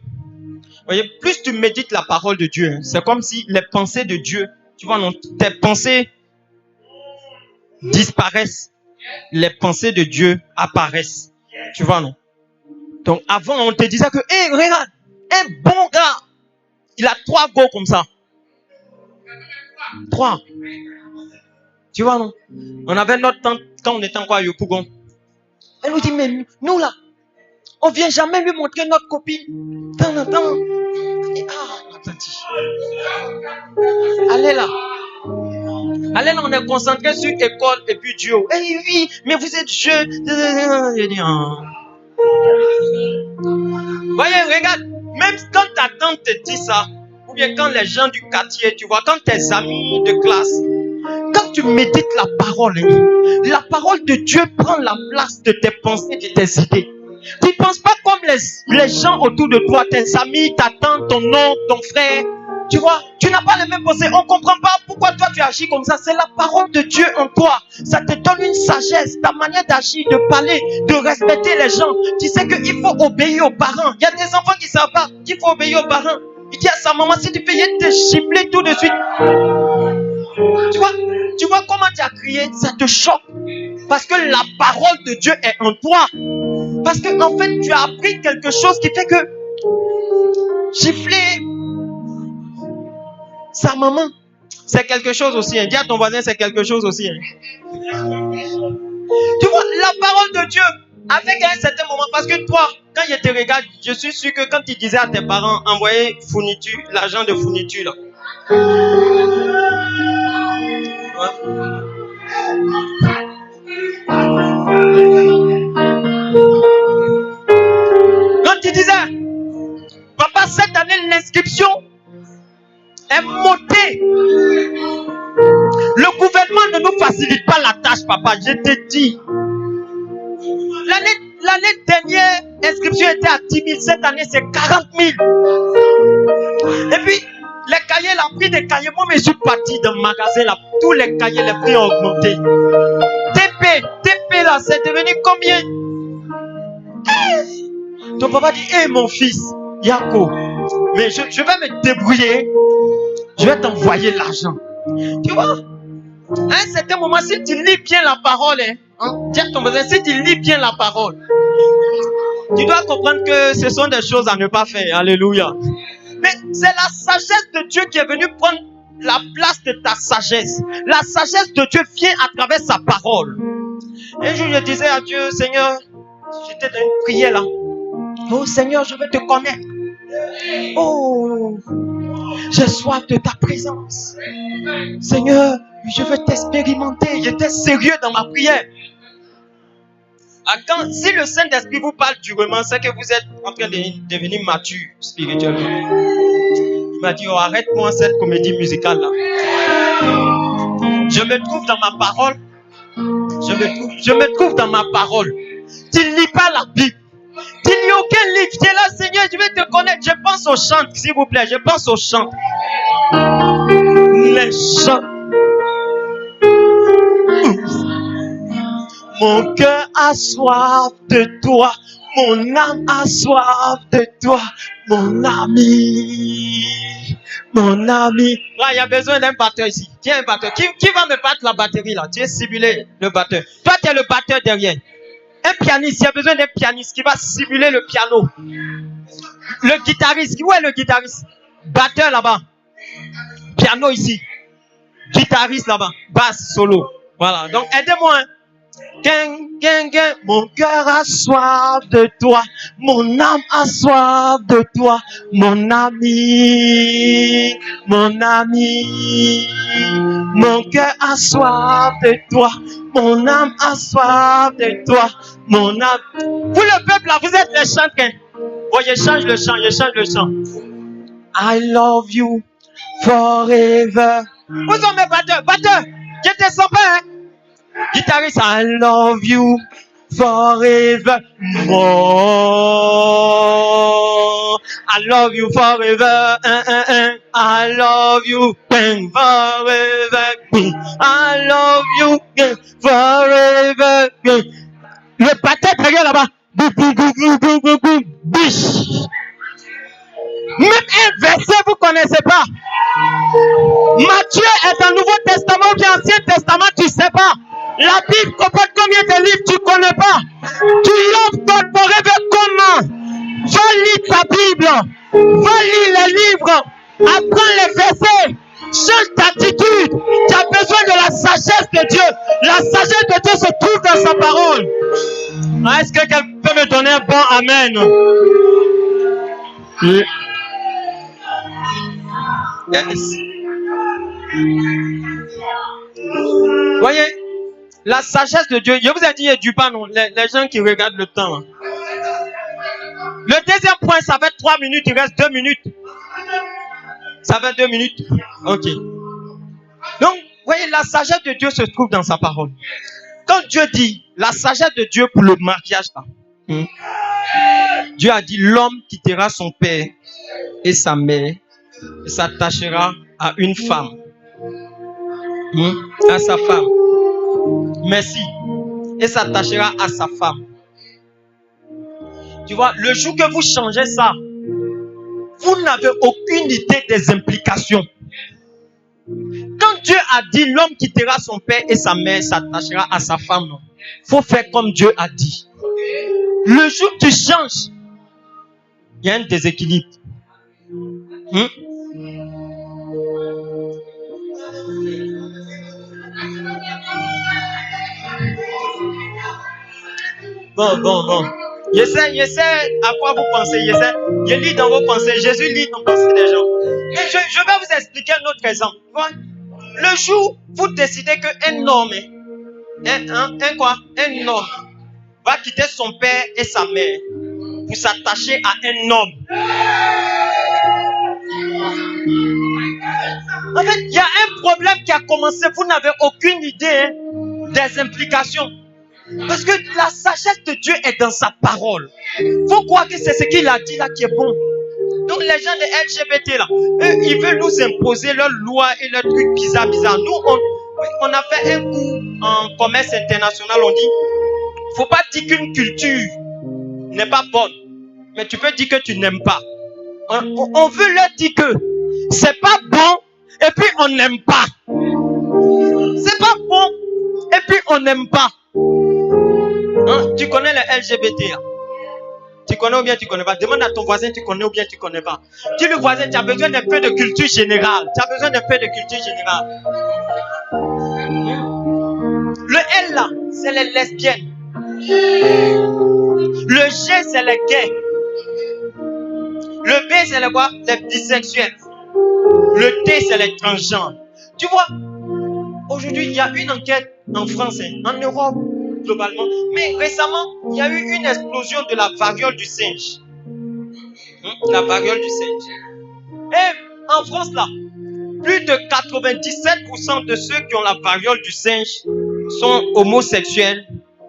voyez, plus tu médites la parole de Dieu, c'est comme si les pensées de Dieu, tu vois, non, tes pensées disparaissent, les pensées de Dieu apparaissent, tu vois, non? Donc avant on te disait que, hé, regarde, un bon gars, il a 3 go comme ça. 3. Tu vois, non? On avait notre tante, quand on était encore à Yopougon. Elle nous dit, mais nous là, on vient jamais lui montrer notre copine. Tant en temps. Ah, allez là. Allez là, on est concentré sur école et puis Dieu. Eh oui, mais vous êtes jeunes. Je dis, voyez, regarde, même quand ta tante te dit ça, ou bien quand les gens du quartier, tu vois, quand tes amis de classe, quand tu médites la parole de Dieu prend la place de tes pensées, de tes idées. Tu ne penses pas comme les gens autour de toi, tes amis, ta tante, ton oncle, ton frère. Tu vois, tu n'as pas les mêmes pensées. On ne comprend pas pourquoi toi tu agis comme ça. C'est la parole de Dieu en toi. Ça te donne une sagesse, ta manière d'agir, de parler, de respecter les gens. Tu sais qu'il faut obéir aux parents. Il y a des enfants qui ne savent pas qu'il faut obéir aux parents. Il dit à sa maman, si tu fais, il te gifler tout de suite. Tu vois comment tu as crié, ça te choque. Parce que la parole de Dieu est en toi. Parce que en fait, tu as appris quelque chose qui fait que gifler sa maman, c'est quelque chose aussi. Dis à ton voisin, c'est quelque chose aussi. Tu vois, la parole de Dieu, avec un certain moment, parce que toi, quand il te regarde, je suis sûr que quand tu disais à tes parents, envoyez fourniture, l'argent de fourniture, là. Quand tu disais, papa, cette année, l'inscription est montée. Le gouvernement ne nous facilite pas la tâche, papa, je te dis. L'année dernière, l'inscription était à 10 000. Cette année, c'est 40 000. Et puis, les cahiers, le prix des cahiers, moi, je suis parti dans le magasin, là, tous les cahiers, les prix ont augmenté. TP, là, c'est devenu combien? Ton papa dit, hé, mon fils, Yako, mais je vais me débrouiller. Je vais t'envoyer l'argent. Tu vois, à un certain moment, si tu lis bien la parole, dis à ton voisin, si tu lis bien la parole, tu dois comprendre que ce sont des choses à ne pas faire. Alléluia. Mais c'est la sagesse de Dieu qui est venue prendre la place de ta sagesse. La sagesse de Dieu vient à travers sa parole. Un jour, je disais à Dieu, Seigneur, j'étais dans une prière là. Oh Seigneur, je veux te connaître. Oh, j'ai soif de ta présence. Seigneur, je veux t'expérimenter. J'étais sérieux dans ma prière. Si le Saint-Esprit vous parle durement, c'est que vous êtes en train de devenir mature spirituellement. Il m'a dit, oh, arrête-moi cette comédie musicale là. Je me trouve dans ma parole. Je me trouve dans ma parole. Tu ne lis pas la Bible. Tu ne lis aucun livre. Tu es là, Seigneur, je vais te connaître. Je pense aux chants, s'il vous plaît. Je pense aux chants. Les chants. Mon cœur a soif de toi. Mon âme a soif de toi. Mon ami. Mon ami. Là, il y a besoin d'un batteur ici. Qui est un batteur? Qui va me battre la batterie là? Tu es simuler le batteur. Toi, tu es le batteur derrière. Un pianiste, il y a besoin d'un pianiste qui va simuler le piano. Le guitariste, où est le guitariste? Batteur là-bas. Piano ici. Guitariste là-bas. Basse, solo. Voilà. Donc, aidez-moi. Mon cœur a soif de toi. Mon âme a soif de toi. Mon ami. Mon ami. Mon cœur a soif de toi. Mon âme a soif de toi. Mon âme. Vous le peuple là, vous êtes les chanteurs. Oh, je change le chant. I love you forever. Où sont mes batteurs? Je te sens pas, hein? Guitariste, I love you forever more. I love you forever. I love you forever. I love you forever. Le batteur derrière là-bas. Biche. Même un verset vous connaissez pas. Matthieu est dans le Nouveau Testament ou bien Ancien Testament, tu sais pas. La Bible comporte combien de livres, tu connais pas. Tu love God forever comment? Va lire ta Bible. Va lire les livres. Apprends les versets. Change d'attitude. Tu as besoin de la sagesse de Dieu. La sagesse de Dieu se trouve dans sa parole. Est-ce que quelqu'un peut me donner un bon amen? Oui. Yes. Voyez, la sagesse de Dieu, je vous ai dit, il ne dure pas, non, les gens qui regardent le temps. Le deuxième point, ça fait 3 minutes, il reste 2 minutes. Ça fait 2 minutes. Ok. Donc, voyez, la sagesse de Dieu se trouve dans sa parole. Quand Dieu dit, la sagesse de Dieu pour le mariage, là, Dieu a dit, l'homme quittera son père et sa mère et s'attachera à une femme. À sa femme. Merci. Et s'attachera à sa femme. Tu vois, le jour que vous changez ça, vous n'avez aucune idée des implications. Quand Dieu a dit l'homme quittera son père et sa mère s'attachera à sa femme, il faut faire comme Dieu a dit. Le jour que tu changes, il y a un déséquilibre. Bon. Je sais à quoi vous pensez. Je lis dans vos pensées. Jésus lit dans les pensées des gens. Mais je vais vous expliquer un autre exemple. Le jour où vous décidez qu'un homme, un homme va quitter son père et sa mère pour s'attacher à un homme. En fait, il y a un problème qui a commencé. Vous n'avez aucune idée des implications. Parce que la sagesse de Dieu est dans sa parole. Faut croire que c'est ce qu'il a dit là qui est bon. Donc les gens de LGBT là, eux, ils veulent nous imposer leurs lois et leurs trucs bizarres. Nous, on a fait un cours en commerce international. On dit, faut pas dire qu'une culture n'est pas bonne, mais tu peux dire que tu n'aimes pas. On veut leur dire que c'est pas bon et puis on n'aime pas. C'est pas bon. Et puis on n'aime pas. Hein? Tu connais les LGBT là? Tu connais ou bien tu connais pas? Demande à ton voisin, tu connais ou bien tu connais pas. Dis le voisin, tu as besoin d'un peu de culture générale. Tu as besoin d'un peu de culture générale. Le L là, c'est les lesbiennes. Le G, c'est les gays. Le B, c'est les quoi? Les bisexuels. Le T, c'est les transgenres. Tu vois, aujourd'hui, il y a une enquête en France, en Europe, globalement. Mais récemment, il y a eu une explosion de la variole du singe. La variole du singe. Et en France, là, plus de 97% de ceux qui ont la variole du singe sont homosexuels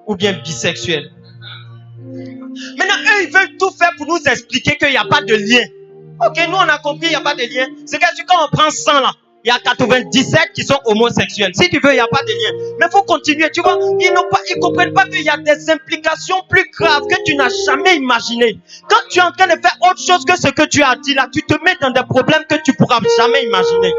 ou bien bisexuels. Maintenant, eux, ils veulent tout faire pour nous expliquer qu'il n'y a pas de lien. Ok, nous, on a compris, il n'y a pas de lien. C'est que quand on prend 100 là, il y a 97 qui sont homosexuels. Si tu veux, il n'y a pas de lien. Mais il faut continuer, tu vois. Ils ne comprennent pas qu'il y a des implications plus graves que tu n'as jamais imaginées. Quand tu es en train de faire autre chose que ce que tu as dit là, tu te mets dans des problèmes que tu ne pourras jamais imaginer.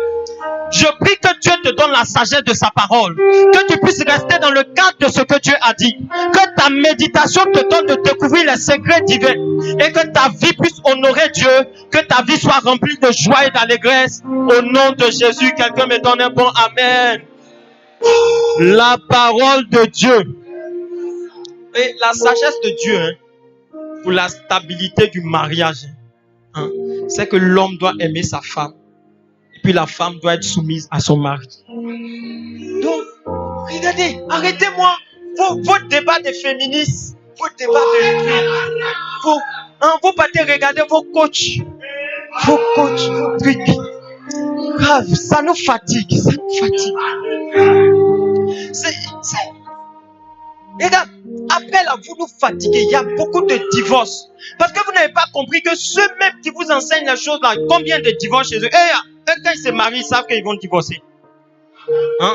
Je prie que Dieu te donne la sagesse de sa parole. Que tu puisses rester dans le cadre de ce que Dieu a dit. Que ta méditation te donne de découvrir les secrets divins. Et que ta vie puisse honorer Dieu. Que ta vie soit remplie de joie et d'allégresse. Au nom de Jésus, quelqu'un me donne un bon amen. La parole de Dieu. Et la sagesse de Dieu, pour la stabilité du mariage, c'est que l'homme doit aimer sa femme. Puis la femme doit être soumise à son mari. Donc, regardez, arrêtez-moi vos débats de féministes, vos débats de... vous partez regarder vos coachs, vos trucs. Grave, ça nous fatigue, Regarde, après là, vous nous fatiguez, il y a beaucoup de divorces. Parce que vous n'avez pas compris que ceux mêmes qui vous enseignent les choses là, combien de divorces chez eux? Quand ils se marient, ils savent qu'ils vont divorcer. Quand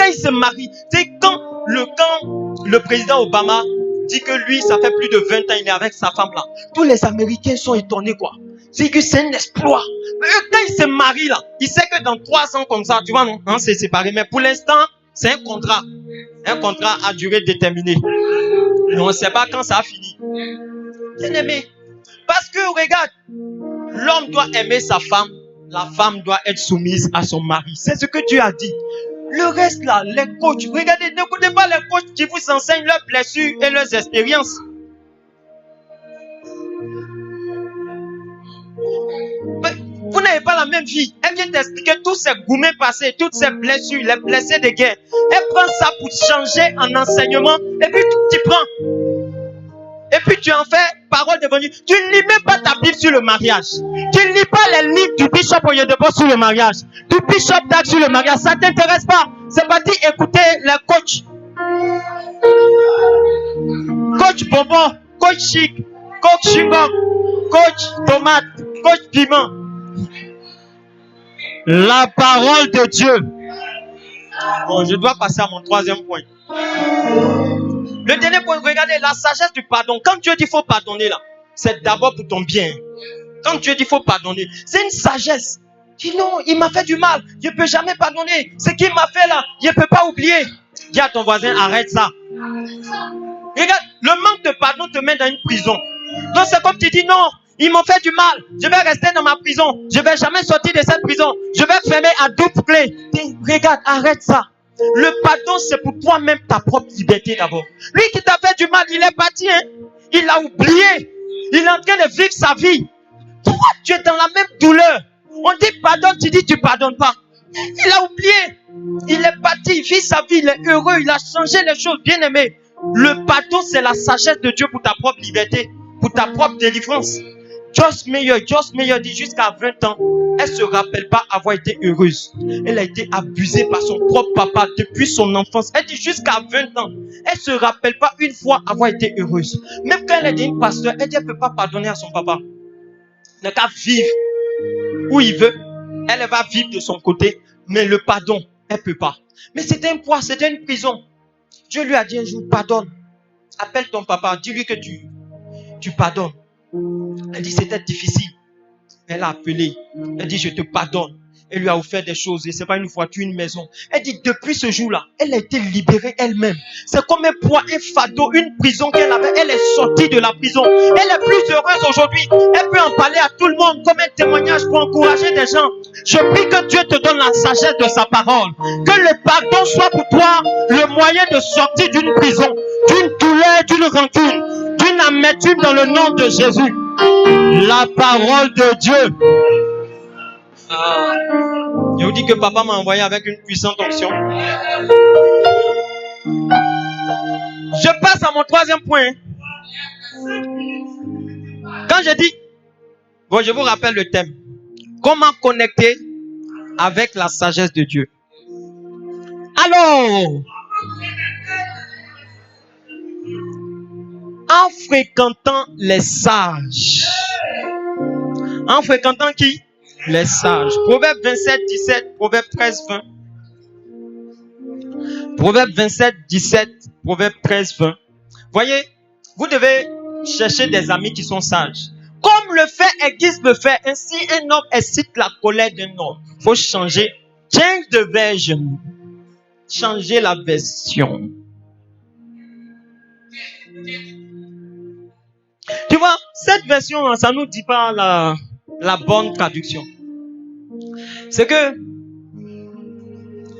ils se marient, c'est quand le président Obama dit que lui, ça fait plus de 20 ans, il est avec sa femme là. Tous les Américains sont étonnés quoi. C'est que c'est un exploit. Mais quand ils se marient là, il sait que dans 3 ans comme ça, tu vois, non, c'est séparé. Mais pour l'instant, c'est un contrat. Un contrat à durée déterminée. Et on ne sait pas quand ça a fini. Bien aimé. Parce que regarde, l'homme doit aimer sa femme. La femme doit être soumise à son mari. C'est ce que Dieu a dit. Le reste là, les coachs, regardez, n'écoutez pas les coachs qui vous enseignent leurs blessures et leurs expériences. Mais vous n'avez pas la même vie. Elle vient t'expliquer tous ces gourmets passés, toutes ces blessures, les blessés de guerre. Elle prend ça pour changer en enseignement et puis tu prends. Et puis tu en fais parole devenue. Tu ne lis même pas ta Bible sur le mariage. Tu ne lis pas les livres du Bishop Oyedepo sur le mariage. Du Bishop Dag sur le mariage. Ça ne t'intéresse pas. C'est parti écouter les coachs. Coach Bonbon, coach Chic, coach Chingom, coach Tomate, coach Piment. La parole de Dieu. Bon, je dois passer à mon 3e point. Le dernier point, regardez, la sagesse du pardon. Quand Dieu dit qu'il faut pardonner là, c'est d'abord pour ton bien. Quand Dieu dit qu'il faut pardonner, c'est une sagesse. Dis non, il m'a fait du mal, je ne peux jamais pardonner. Ce qu'il m'a fait là, je ne peux pas oublier. Dis à ton voisin, arrête ça. Regarde, le manque de pardon te met dans une prison. Donc c'est comme tu dis non, ils m'ont fait du mal, je vais rester dans ma prison. Je ne vais jamais sortir de cette prison. Je vais fermer à double clé. Regarde, arrête ça. Le pardon, c'est pour toi-même ta propre liberté d'abord. Lui qui t'a fait du mal, il est parti. Il a oublié. Il est en train de vivre sa vie. Toi, tu es dans la même douleur. On dit pardon, tu dis tu pardonnes pas. Il a oublié. Il est parti, il vit sa vie, il est heureux, il a changé les choses, bien aimé. Le pardon, c'est la sagesse de Dieu pour ta propre liberté, pour ta propre délivrance. Joyce Meyer dit jusqu'à 20 ans, elle ne se rappelle pas avoir été heureuse. Elle a été abusée par son propre papa depuis son enfance. Elle dit jusqu'à 20 ans, elle ne se rappelle pas une fois avoir été heureuse. Même quand elle est une pasteur, elle dit qu'elle ne peut pas pardonner à son papa. Elle n'a qu'à vivre où il veut. Elle va vivre de son côté, mais le pardon, elle ne peut pas. Mais c'était un poids, c'était une prison. Dieu lui a dit un jour, pardonne. Appelle ton papa, dis-lui que tu pardonnes. Elle dit, c'était difficile. Elle a appelé. Elle dit, je te pardonne. Elle lui a offert des choses, et c'est pas une voiture, une maison. Elle dit, depuis ce jour-là, elle a été libérée elle-même. C'est comme un poids, un fardeau, une prison qu'elle avait. Elle est sortie de la prison. Elle est plus heureuse aujourd'hui. Elle peut en parler à tout le monde comme un témoignage pour encourager des gens. Je prie que Dieu te donne la sagesse de sa parole. Que le pardon soit pour toi le moyen de sortir d'une prison, d'une douleur, d'une rancune, d'une amertume dans le nom de Jésus. La parole de Dieu. Je vous dis que papa m'a envoyé avec une puissante onction. Je passe à mon troisième point. Quand je dis, bon, je vous rappelle le thème. Comment connecter avec la sagesse de Dieu? Alors, en fréquentant les sages. En fréquentant qui? Les sages. Proverbe 27, 17, Proverbe 13, 20. Proverbe 27, 17, Proverbe 13, 20. Voyez, vous devez chercher des amis qui sont sages. Comme le fait aiguise le fait, ainsi un homme excite la colère d'un homme. Il faut changer. Change the version. Changer la version. Tu vois, cette version, ça ne nous dit pas la bonne traduction. C'est que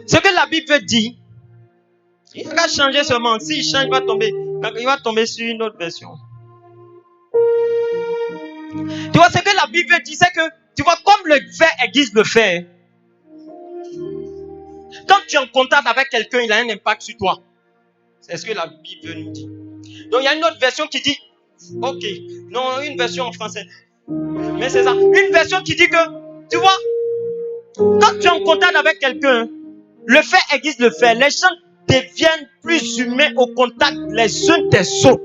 la Bible dit, il va changer seulement. S'il change, il va tomber sur une autre version. Tu vois, ce que la Bible dit, c'est que, tu vois, comme le fer aiguise le fer, quand tu es en contact avec quelqu'un, il a un impact sur toi. C'est ce que la Bible nous dit. Donc, il y a une autre version qui dit, ok, non, une version en français. Mais c'est ça. Une version qui dit que, tu vois, quand tu es en contact avec quelqu'un, le fer aiguise le fer. Les gens deviennent plus humains au contact les uns des autres.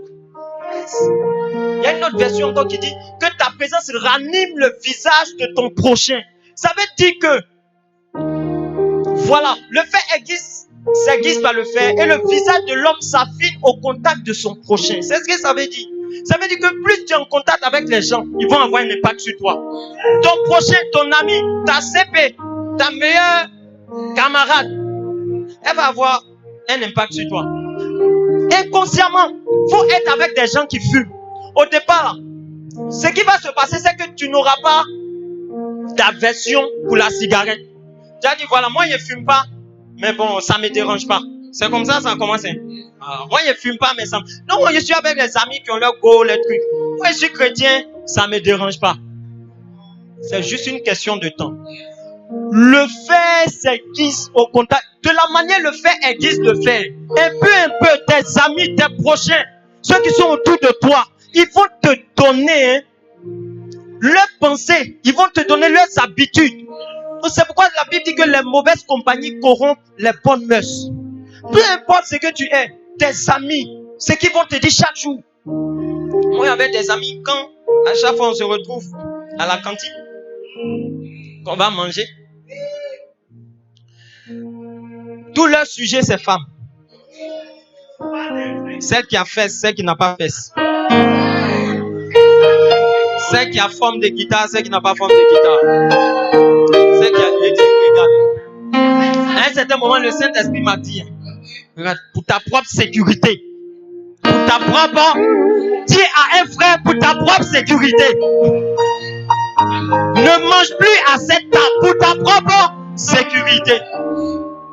Il y a une autre version encore qui dit que ta présence ranime le visage de ton prochain. Ça veut dire que, voilà, le fer s'aiguise par le fer et le visage de l'homme s'affine au contact de son prochain. C'est ce que ça veut dire. Ça veut dire que plus tu es en contact avec les gens, ils vont avoir un impact sur toi. Ton prochain, ton ami, ta CP, ta meilleure camarade, elle va avoir un impact sur toi. Inconsciemment, il faut être avec des gens qui fument. Au départ, ce qui va se passer, c'est que tu n'auras pas d'aversion pour la cigarette. Tu as dit, voilà, moi je ne fume pas, mais bon, ça ne me dérange pas. C'est comme ça a commencé. Moi je ne fume pas, mais ça... Non, moi je suis avec les amis qui ont leur go, les trucs. Moi je suis chrétien, ça ne me dérange pas. C'est juste une question de temps. Le fer s'aiguise au contact. De la manière le fer aiguise le fer. Un peu, tes amis, tes prochains, ceux qui sont autour de toi, ils vont te donner leurs pensées. Ils vont te donner leurs habitudes. C'est pourquoi la Bible dit que les mauvaises compagnies corrompent les bonnes mœurs. Peu importe ce que tu es, tes amis, ce qu'ils vont te dire chaque jour. Moi, avec des amis, quand à chaque fois on se retrouve à la cantine, qu'on va manger, tout leur sujet, c'est femme. Celle qui a fesse, celle qui n'a pas fesse. Celle qui a forme de guitare, celle qui n'a pas forme de guitare. Celle qui a lieu de regarder. À un certain moment, le Saint-Esprit m'a dit, regarde, pour ta propre sécurité, pour ta propre, dis à un frère, pour ta propre sécurité, ne mange plus à cette table, pour ta propre sécurité.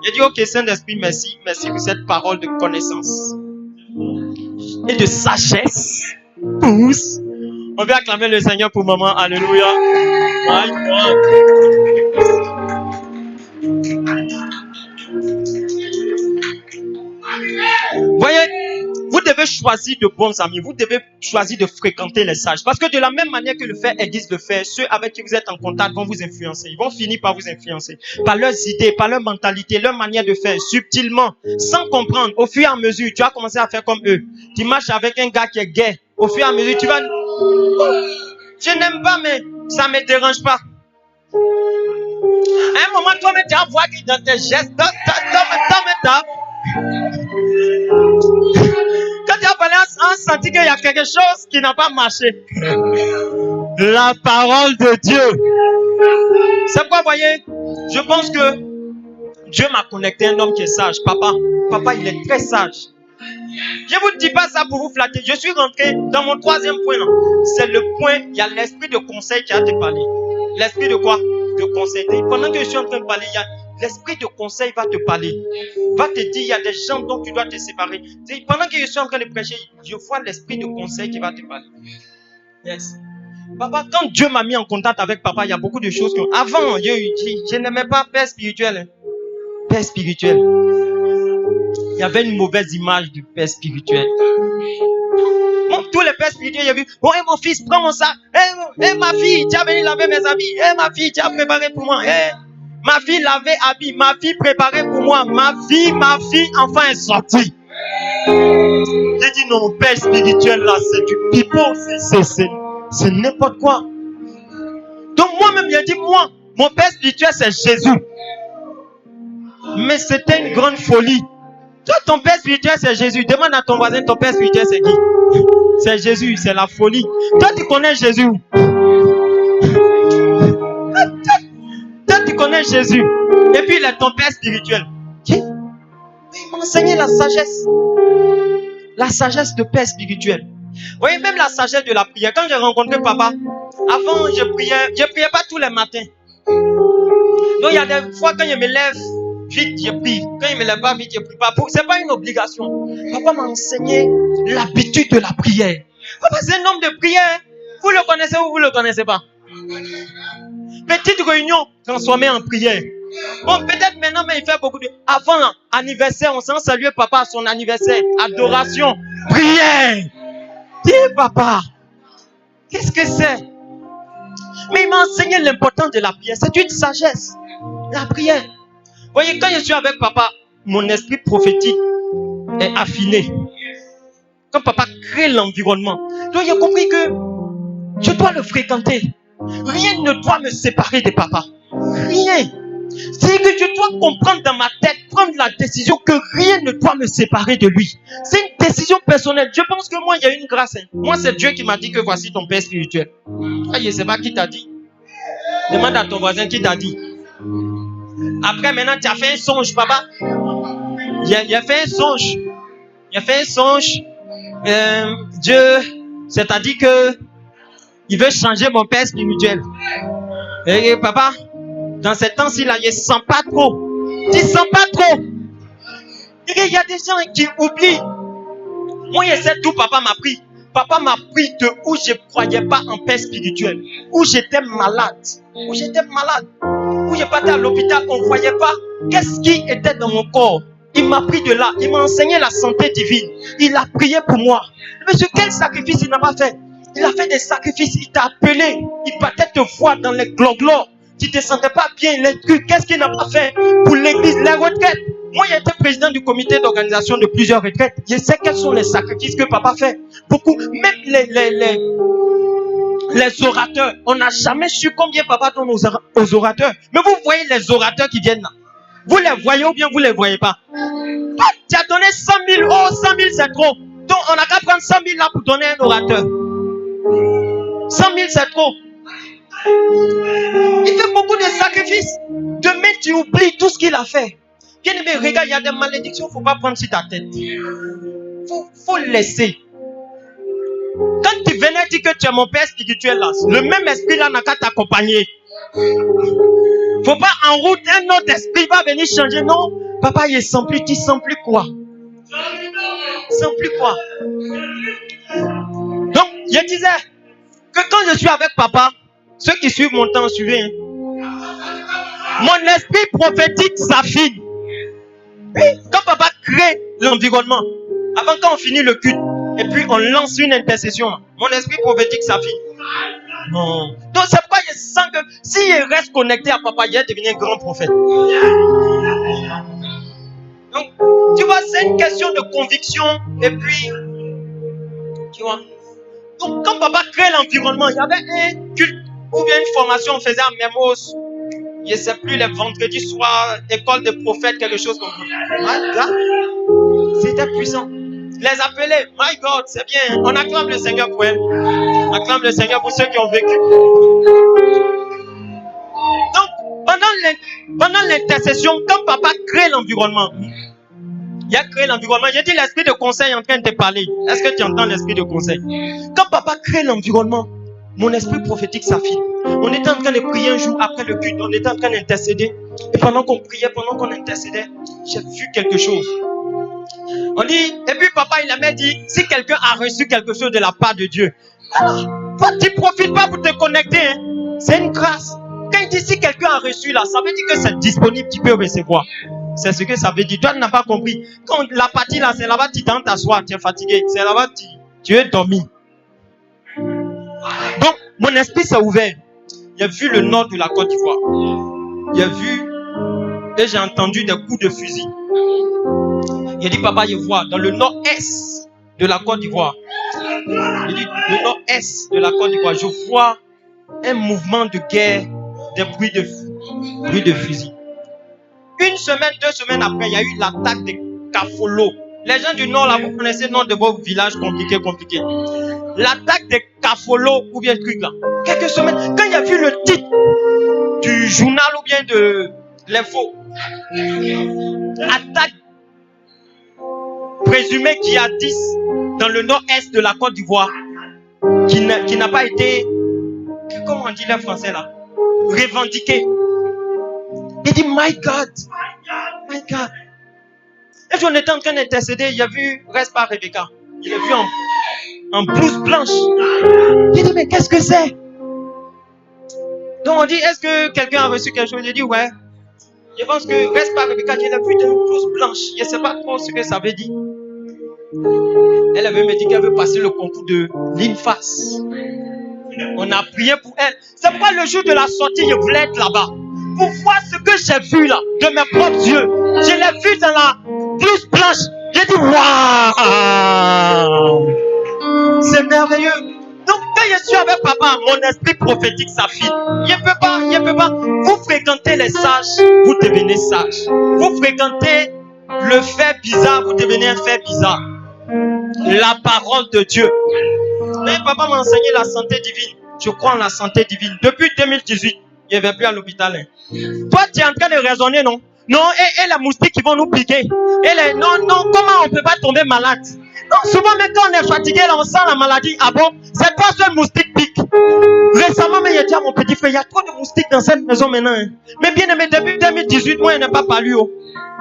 J'ai dit, ok, Saint-Esprit, merci pour cette parole de connaissance et de sagesse. Tous. On va acclamer le Seigneur pour maman. Alléluia. My God. Voyez, vous devez choisir de bons amis. Vous devez choisir de fréquenter les sages. Parce que de la même manière que le fer aiguise le fer, ceux avec qui vous êtes en contact vont vous influencer. Ils vont finir par vous influencer. Par leurs idées, par leur mentalité, leur manière de faire, subtilement, sans comprendre. Au fur et à mesure, tu vas commencer à faire comme eux. Tu marches avec un gars qui est gay. Au fur et à mesure, tu vas... Je n'aime pas, mais ça ne me dérange pas. À un moment, toi-même, tu vas voir dans tes gestes, quand tu as parlé, on sentit qu'il y a quelque chose qui n'a pas marché. La parole de Dieu. C'est pourquoi, voyez, Je pense que Dieu m'a connecté à un homme qui est sage. Papa, il est très sage. Je ne vous dis pas ça pour vous flatter. Je suis rentré dans mon troisième point. Là. C'est le point, il y a l'esprit de conseil qui a te parler. L'esprit de quoi? De conseil. Pendant que je suis en train de parler, l'esprit de conseil va te parler. Va te dire, il y a des gens dont tu dois te séparer. Pendant que je suis en train de prêcher, je vois l'esprit de conseil qui va te parler. Yes. Papa, quand Dieu m'a mis en contact avec papa, il y a beaucoup de choses que... Avant, je n'aimais pas père spirituel. Père spirituel. Il y avait une mauvaise image du père spirituel. Tous les pères spirituels, j'ai vu, oh, mon fils, prends mon sac. Ma fille, tu as venu laver mes habits. Ma fille, tu as préparé pour moi. Ma fille lavait habits. Ma fille préparait pour moi. Ma fille, enfin est sortie. J'ai dit, non, mon père spirituel, là, c'est du pipeau. C'est n'importe quoi. Donc, moi-même, j'ai dit, moi, mon père spirituel, c'est Jésus. Mais c'était une grande folie. Toi, ton père spirituel, c'est Jésus. Demande à ton voisin, ton père spirituel, c'est qui? C'est Jésus, c'est la folie. Toi, tu connais Jésus. Toi, tu connais Jésus. Et puis, il est ton père spirituel. Il m'a enseigné la sagesse. La sagesse de père spirituel. Vous voyez, même la sagesse de la prière. Quand j'ai rencontré papa, avant, je priais pas tous les matins. Donc, il y a des fois, quand je me lève, vite, je prie. Quand il ne me lève pas vite, je prie pas. Ce n'est pas une obligation. Papa m'a enseigné l'habitude de la prière. Papa, c'est un homme de prière. Vous le connaissez ou vous ne le connaissez pas? Petite réunion transformée en prière. Bon, peut-être maintenant, mais il fait beaucoup de... Avant l'anniversaire, on s'en salue papa à son anniversaire. Adoration. Prière. Dis, papa, qu'est-ce que c'est? Mais il m'a enseigné l'importance de la prière. C'est une sagesse. La prière. Vous voyez, quand je suis avec papa, mon esprit prophétique est affiné. Quand papa crée l'environnement. Donc, j'ai compris que je dois le fréquenter. Rien ne doit me séparer de papa. Rien. C'est que je dois comprendre dans ma tête, prendre la décision que rien ne doit me séparer de lui. C'est une décision personnelle. Je pense que moi, il y a une grâce. Moi, c'est Dieu qui m'a dit que voici ton père spirituel. Je ne sais pas qui t'a dit. Demande à ton voisin qui t'a dit. Après, maintenant, tu as fait un songe, papa. Il a fait un songe. Il a fait un songe. Dieu, c'est-à-dire que il veut changer mon père spirituel. Et papa, dans ces temps-ci, là, il ne sent pas trop. Il ne sent pas trop. Il y a des gens qui oublient. Moi, je sais d'où papa m'a pris. Papa m'a pris de où je ne croyais pas en père spirituel. Où j'étais malade. Où je partais à l'hôpital, on ne voyait pas qu'est-ce qui était dans mon corps. Il m'a pris de là. Il m'a enseigné la santé divine. Il a prié pour moi. Monsieur, quel sacrifice il n'a pas fait? Il a fait des sacrifices. Il t'a appelé. Il battait te voir dans les gloglos. Tu ne te sentais pas bien. Les trucs. Qu'est-ce qu'il n'a pas fait pour l'église? Les retraites. Moi, j'étais président du comité d'organisation de plusieurs retraites. Je sais quels sont les sacrifices que papa fait. Beaucoup. Même les orateurs. On n'a jamais su combien papa donne aux orateurs. Mais vous voyez les orateurs qui viennent là. Vous les voyez ou bien vous ne les voyez pas? Toi, tu as donné 100 000. Oh, 100 000 c'est trop. Donc, on n'a qu'à prendre 100 000 là pour donner un orateur. 100 000 c'est trop. Il fait beaucoup de sacrifices. Demain, tu oublies tout ce qu'il a fait. Bien aimé, regarde, il y a des malédictions, il ne faut pas prendre sur ta tête. Faut laisser. Quand tu venais dire que tu es mon père spirituel là, le même esprit là n'a qu'à t'accompagner. Faut pas en route, un autre esprit va venir changer. Non, papa, il ne sent plus, tu ne sens plus quoi? Sens plus quoi? Donc, je disais que quand je suis avec papa, ceux qui suivent mon temps, suivez. Hein? Mon esprit prophétique s'affine. Quand papa crée l'environnement, avant quand on finit le culte, et puis on lance une intercession, mon esprit prophétique s'affine. Non. Donc c'est pourquoi je sens que si je reste connecté à papa, il va devenir un grand prophète. Donc, tu vois, c'est une question de conviction, et puis, tu vois. Donc, quand papa crée l'environnement, il y avait un culte ou bien une formation, on faisait à Memos. Je ne sais plus, les vendredis soirs, école de prophètes, quelque chose comme ça. C'était puissant. Les appeler, my God, c'est bien. On acclame le Seigneur pour elle. On acclame le Seigneur pour ceux qui ont vécu. Donc, Pendant l'intercession, quand papa crée l'environnement, il a créé l'environnement. J'ai dit l'esprit de conseil est en train de te parler. Est-ce que tu entends l'esprit de conseil? Quand papa crée l'environnement, mon esprit prophétique s'affine. On était en train de prier un jour après le culte. On était en train d'intercéder. Et pendant qu'on priait, pendant qu'on intercédait, j'ai vu quelque chose. On dit, et puis papa il avait dit, si quelqu'un a reçu quelque chose de la part de Dieu, alors, toi tu ne profites pas pour te connecter. Hein? C'est une grâce. Quand il dit si quelqu'un a reçu là, ça veut dire que c'est disponible, tu peux recevoir. C'est ce que ça veut dire. Toi, tu n'as pas compris. Quand la partie là, c'est là-bas, tu t'en t'assois, tu es fatigué. C'est là-bas, tu es dormi. Donc, mon esprit s'est ouvert. Il a vu le nord de la Côte d'Ivoire. Il a vu et j'ai entendu des coups de fusil. Il a dit, papa, je vois dans le nord-est de la Côte d'Ivoire. Il dit, le nord-est de la Côte d'Ivoire, je vois un mouvement de guerre, des bruits de fusil. Une semaine, 2 semaines après, il y a eu l'attaque de Kafolo. Les gens du nord, là, vous connaissez le nom de vos villages compliqués. L'attaque de Kafolo, ou bien le truc là. Quelques semaines, quand il a vu le titre du journal ou bien de l'info, attaque présumée djihadiste dans le nord-est de la Côte d'Ivoire, qui n'a pas été, comment on dit les Français là, revendiquée. Il dit, my God. Et on était en train d'intercéder, il a vu, reste pas Rebecca. Il a vu en blouse blanche. Il dit, mais qu'est-ce que c'est? Donc on dit, est-ce que quelqu'un a reçu quelque chose? Il dit, ouais. Je pense que reste pas Rebecca, il a vu une blouse blanche. Je ne sais pas trop ce que ça veut dire. Elle avait me dit qu'elle veut passer le concours de l'INFAS. On a prié pour elle. C'est pourquoi le jour de la sortie, je voulais être là-bas. Pour voir ce que j'ai vu là, de mes propres yeux. Je l'ai vu dans la blouse blanche. J'ai dit, waouh! C'est merveilleux. Donc, quand je suis avec papa, mon esprit prophétique s'affine. Il ne peut pas. Vous fréquentez les sages, vous devenez sages. Vous fréquentez le fait bizarre, vous devenez un fait bizarre. La parole de Dieu. Mais papa m'a enseigné la santé divine. Je crois en la santé divine. Depuis 2018, il ne va plus à l'hôpital. Hein. Toi, tu es en train de raisonner, non? Non, et les moustiques qui vont nous piquer. Non, comment on ne peut pas tomber malade? Non, souvent, même quand on est fatigué, là, on sent la maladie. Ah bon? C'est pas seul moustique pique. Récemment, mais il a dit à mon petit frère, il y a trop de moustiques dans cette maison maintenant. Hein. Mais bien aimé, depuis 2018, moi, il n'est pas palu. Oh.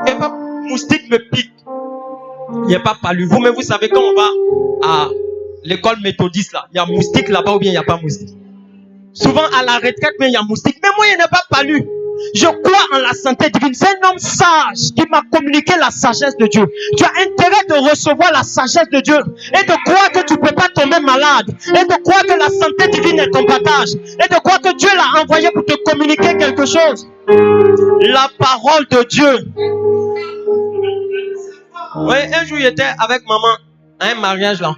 Il n'y a pas moustique me pique. Il n'y a pas palu. Vous-même, vous savez, quand on va à l'école méthodiste, là, il y a moustique là-bas ou bien il n'y a pas moustique. Souvent, à la retraite, mais il y a moustique. Mais moi, il n'est pas palu. Je crois en la santé divine. C'est un homme sage qui m'a communiqué la sagesse de Dieu. Tu as intérêt de recevoir la sagesse de Dieu et de croire que tu ne peux pas tomber malade et de croire que la santé divine est ton partage et de croire que Dieu l'a envoyé pour te communiquer quelque chose. La parole de Dieu. Oui, un jour, j'étais avec maman à un mariage là.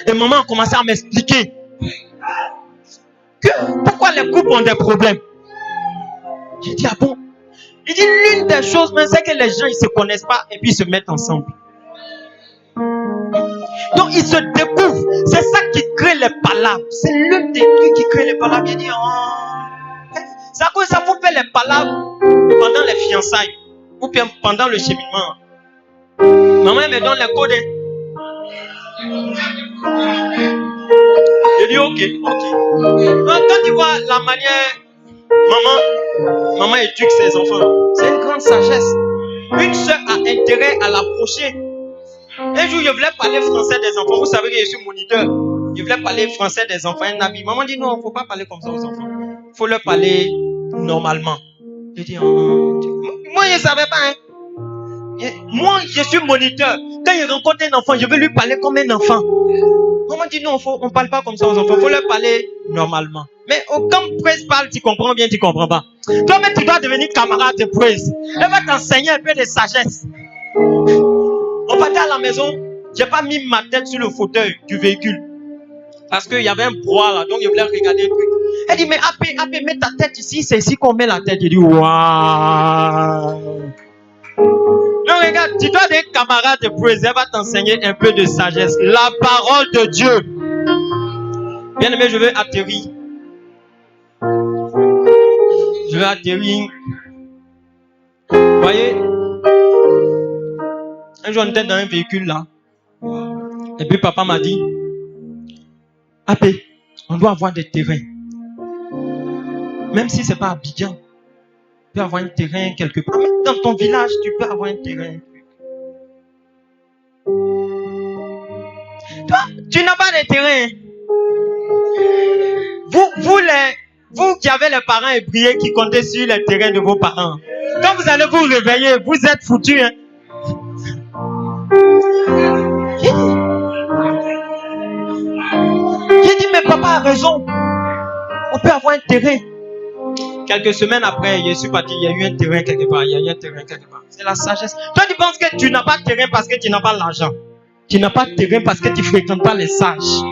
Et maman a commencé à m'expliquer que pourquoi les couples ont des problèmes. J'ai dit, ah bon? Il dit, l'une des choses, c'est que les gens, ils ne se connaissent pas et puis ils se mettent ensemble. Donc, ils se découvrent. C'est ça qui crée les palabres. C'est l'une des trucs qui crée les palabres. Il dit, oh. C'est à cause ça, faut faire les palabres pendant les fiançailles ou bien pendant le cheminement. Maman, elle me donne les codes. Je dis, ok. Donc, quand tu vois la manière, maman éduque ses enfants, c'est une grande sagesse. Une soeur a intérêt à l'approcher. Un jour, je voulais parler français des enfants. Vous savez que je suis moniteur. Je voulais parler français des enfants. Un ami. Maman dit, non, il ne faut pas parler comme ça aux enfants. Il faut leur parler normalement. Je dis, oh, moi, je ne savais pas. Hein. Moi, je suis moniteur. Quand je rencontre un enfant, je veux lui parler comme un enfant. Maman dit non, on ne parle pas comme ça aux enfants. Il faut leur parler normalement. Mais quand Praise parle, tu comprends bien, tu comprends pas. Toi-même, tu dois devenir camarade de Praise. Elle va t'enseigner un peu de sagesse. On partait à la maison, je n'ai pas mis ma tête sur le fauteuil du véhicule. Parce qu'il y avait un brouhaha là, donc je voulais regarder un truc. Elle dit, mais Apé, mets ta tête ici, c'est ici qu'on met la tête. Je dis, waouh. Donc regarde, tu dois être camarade de Praise, elle va t'enseigner un peu de sagesse. La parole de Dieu. Bien aimé, je veux atterrir. Je vais atterrir. Vous voyez, un jour on était dans un véhicule là. Et puis papa m'a dit, Apé, on doit avoir des terrains. Même si c'est pas Abidjan, tu peux avoir un terrain quelque part. Même dans ton village, tu peux avoir un terrain. Toi, tu n'as pas de terrain. Vous qui avez les parents ébriés qui comptaient sur les terrains de vos parents. Quand vous allez vous réveiller, vous êtes foutus. Hein? J'ai dit, mais papa a raison. On peut avoir un terrain. Quelques semaines après, je suis parti, il y a eu un terrain quelque part. C'est la sagesse. Toi, tu penses que tu n'as pas de terrain parce que tu n'as pas l'argent. Tu n'as pas de terrain parce que tu ne fréquentes pas les sages.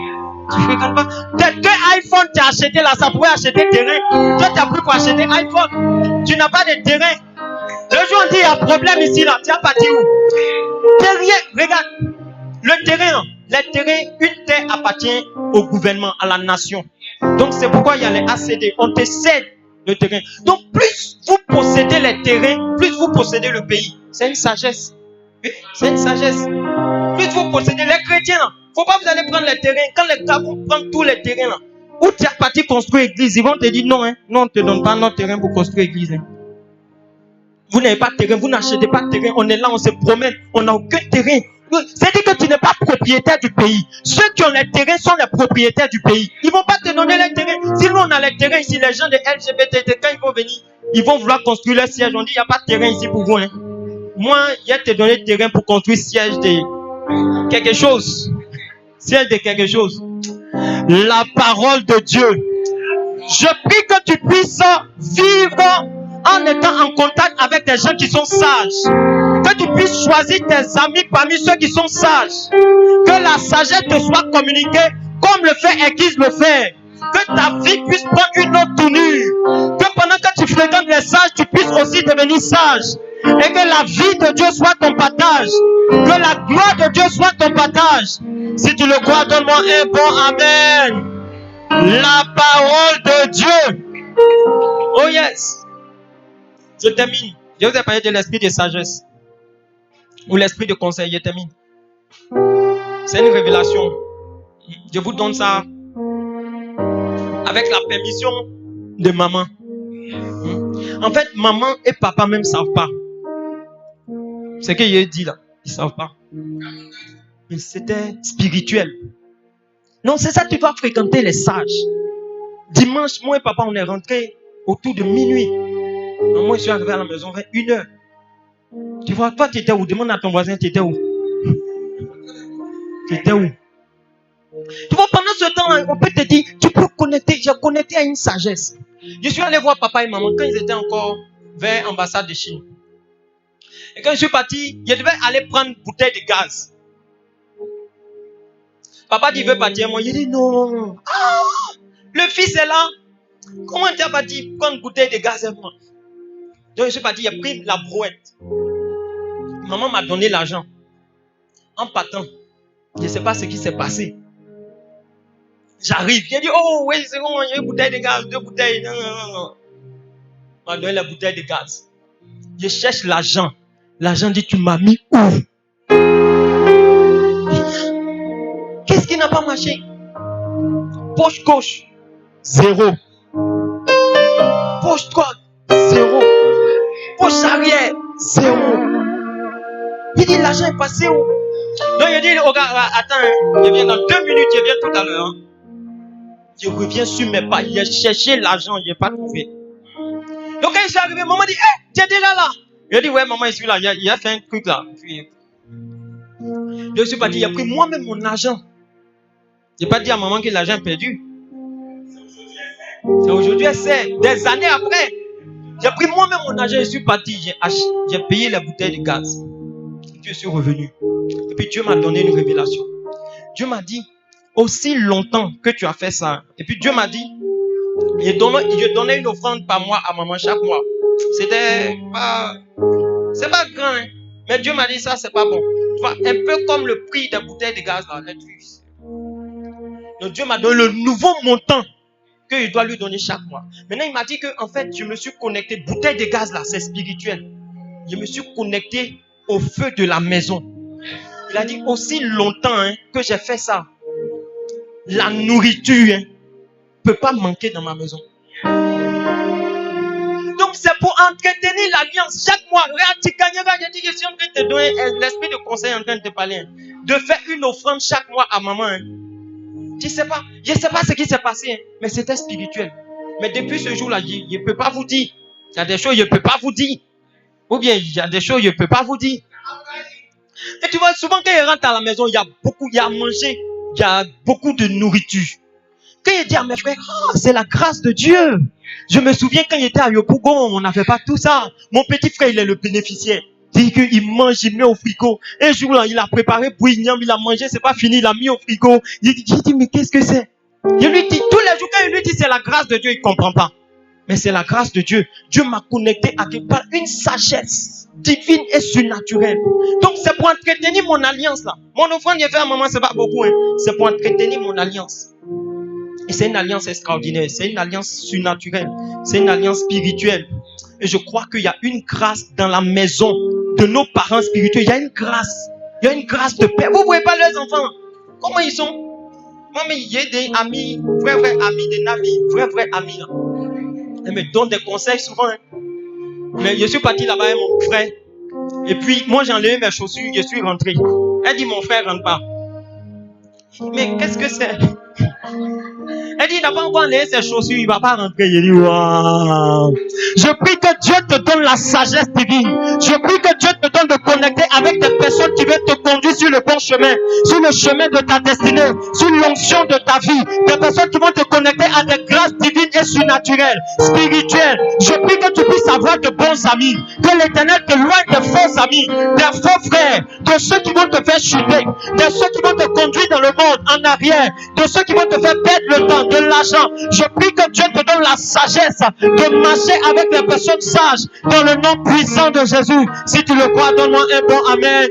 Tu ne fréquentes pas. Que iPhone t'as acheté là, ça pouvait acheter terrain. Toi, tu as pris pour acheter iPhone. Tu n'as pas de terrain. Le jour on dit, il y a un problème ici là. Tu as parti où? Terrain, regarde. Le terrain, une terre appartient au gouvernement, à la nation. Donc c'est pourquoi il y a les ACD. On te cède le terrain. Donc plus vous possédez les terrains, plus vous possédez le pays. C'est une sagesse. C'est une sagesse. Plus vous possédez les chrétiens là. Faut pas vous allez prendre les terrains. Quand les gars vont prendre tous les terrains là, où tu as parti construire l'église, ils vont te dire non, hein. Non, on ne te donne pas notre terrain pour construire l'église. Hein. Vous n'avez pas de terrain, vous n'achetez pas de terrain. On est là, on se promène, on n'a aucun terrain. C'est-à-dire que tu n'es pas propriétaire du pays. Ceux qui ont les terrains sont les propriétaires du pays. Ils ne vont pas te donner les terrains. Si nous on a les terrains ici, les gens de LGBT, quand ils vont venir, ils vont vouloir construire leur siège. On dit, il n'y a pas de terrain ici pour vous. Hein. Moi, il y a te donné le terrain pour construire siège de quelque chose. Siège de quelque chose. La parole de Dieu. Je prie que tu puisses vivre en étant en contact avec des gens qui sont sages. Que tu puisses choisir tes amis parmi ceux qui sont sages. Que la sagesse te soit communiquée comme le fait Église le fait. Que ta vie puisse prendre une autre tournure. Que pendant que tu fréquentes les sages, tu puisses aussi devenir sage. Et que la vie de Dieu soit ton partage. Que la gloire de Dieu soit ton partage. Si tu le crois, donne-moi un bon amen. La parole de Dieu. Oh yes. Je termine. Je vous ai parlé de l'esprit de sagesse. Ou l'esprit de conseil. Je termine. C'est une révélation. Je vous donne ça avec la permission de maman. En fait, maman et papa même ne savent pas. Ce que j'ai dit là, ils ne savent pas. Mais c'était spirituel. Non, c'est ça, tu dois fréquenter les sages. Dimanche, moi et papa, on est rentrés autour de minuit. Moi, je suis arrivé à la maison vers 1h. Tu vois, toi, tu étais où? Demande à ton voisin, tu étais où? Tu étais où? Tu vois, pendant ce temps-là, on peut te dire, tu peux connecter. J'ai connecté à une sagesse. Je suis allé voir papa et maman quand ils étaient encore vers l'ambassade de Chine. Et quand je suis parti, je devais aller prendre une bouteille de gaz. Papa dit, il veut partir. Moi, je dis, non. Ah, le fils est là. Comment tu as parti prendre une bouteille de gaz avec moi? Donc, je suis parti, j'ai pris la brouette. Maman m'a donné l'argent. En partant, je ne sais pas ce qui s'est passé. J'arrive, j'ai dit, oh oui, c'est bon, il y a une bouteille de gaz, 2 bouteilles. Non. On m'a donné la bouteille de gaz. Je cherche l'argent. L'argent dit, tu m'as mis où? Qu'est-ce qui n'a pas marché? Poche gauche, 0. Poche droite, 0. Poche arrière, 0. Il dit, l'argent est passé où? Donc il dit, regarde, attends, je viens dans 2 minutes, je viens tout à l'heure. Hein. Je reviens sur mes pas. J'ai cherché l'argent, je n'ai pas trouvé. Donc quand je suis arrivé, maman dit, hey, tu es déjà là? Je dis, ouais, maman, je suis là. Il a fait un truc là. Puis, je suis parti, j'ai pris moi-même mon argent. Je n'ai pas dit à maman que l'argent est perdu. C'est aujourd'hui, c'est des années après. J'ai pris moi-même mon argent, je suis parti. J'ai payé la bouteille de gaz. Je suis revenu. Et puis Dieu m'a donné une révélation. Dieu m'a dit, aussi longtemps que tu as fait ça. Et puis Dieu m'a dit, je donnais une offrande par mois à maman chaque mois. C'est pas grand, hein? Mais Dieu m'a dit ça, c'est pas bon. Tu vois, un peu comme le prix des bouteilles de gaz là. Donc Dieu m'a donné le nouveau montant que je dois lui donner chaque mois. Maintenant, il m'a dit que, en fait, je me suis connecté, bouteille de gaz là, c'est spirituel. Je me suis connecté au feu de la maison. Il a dit aussi longtemps que j'ai fait ça. La nourriture peut pas manquer dans ma maison. Donc c'est pour entretenir l'alliance chaque mois. Regarde, je suis en train de te donner l'esprit de conseil en train de te parler. De faire une offrande chaque mois à maman. Je sais pas ce qui s'est passé, mais c'était spirituel. Mais depuis ce jour-là, je ne peux pas vous dire. Il y a des choses, je ne peux pas vous dire. Ou bien, il y a des choses, je ne peux pas vous dire. Et tu vois, souvent quand il rentre à la maison, il y a à manger, il y a beaucoup de nourriture. Quand il dit à mes frères, c'est la grâce de Dieu. Je me souviens quand il était à Yopougon, on n'avait pas tout ça. Mon petit frère, il est le bénéficiaire. Il dit qu'il mange, il met au frigo. Un jour là, il a préparé bouignam, il a mangé, c'est pas fini, il a mis au frigo. Il dit, mais qu'est-ce que c'est? Je lui dis, tous les jours quand il lui dit c'est la grâce de Dieu, il comprend pas. Mais c'est la grâce de Dieu. Dieu m'a connecté à par une sagesse divine et surnaturelle. Donc c'est pour entretenir mon alliance là. Mon offrande, j'ai fait à maman, c'est pas beaucoup. C'est pour entretenir mon alliance. Et c'est une alliance extraordinaire. C'est une alliance surnaturelle. C'est une alliance spirituelle. Et je crois qu'il y a une grâce dans la maison de nos parents spirituels. Il y a une grâce. Il y a une grâce de paix. Vous ne voyez pas leurs enfants. Comment ils sont? Moi, mais il y a des amis, vrais amis, des amis, vrais amis. Là. Ils me donnent des conseils souvent. Mais je suis parti là-bas avec mon frère. Et puis, moi, j'ai enlevé mes chaussures. Je suis rentré. Elle dit, mon frère rentre pas. Mais qu'est-ce que c'est? Elle dit, il n'a pas encore enlevé ses chaussures, il ne va pas rentrer. Je dis, waouh. Je prie que Dieu te donne la sagesse divine. Je prie que Dieu te donne de connecter avec des personnes qui veulent te conduire sur le bon chemin, sur le chemin de ta destinée, sur l'onction de ta vie. Des personnes qui vont te connecter à des grâces divines et surnaturelles, spirituelles. Je prie que tu puisses avoir de bons amis. Que l'Éternel te loigne de faux amis, des faux frères, de ceux qui vont te faire chuter, de ceux qui vont te conduire dans le monde en arrière, de ceux qui vont te faire perdre le temps, de l'argent. Je prie que Dieu te donne la sagesse de marcher avec des personnes sages dans le nom puissant de Jésus. Si tu le crois, donne-moi un bon amen.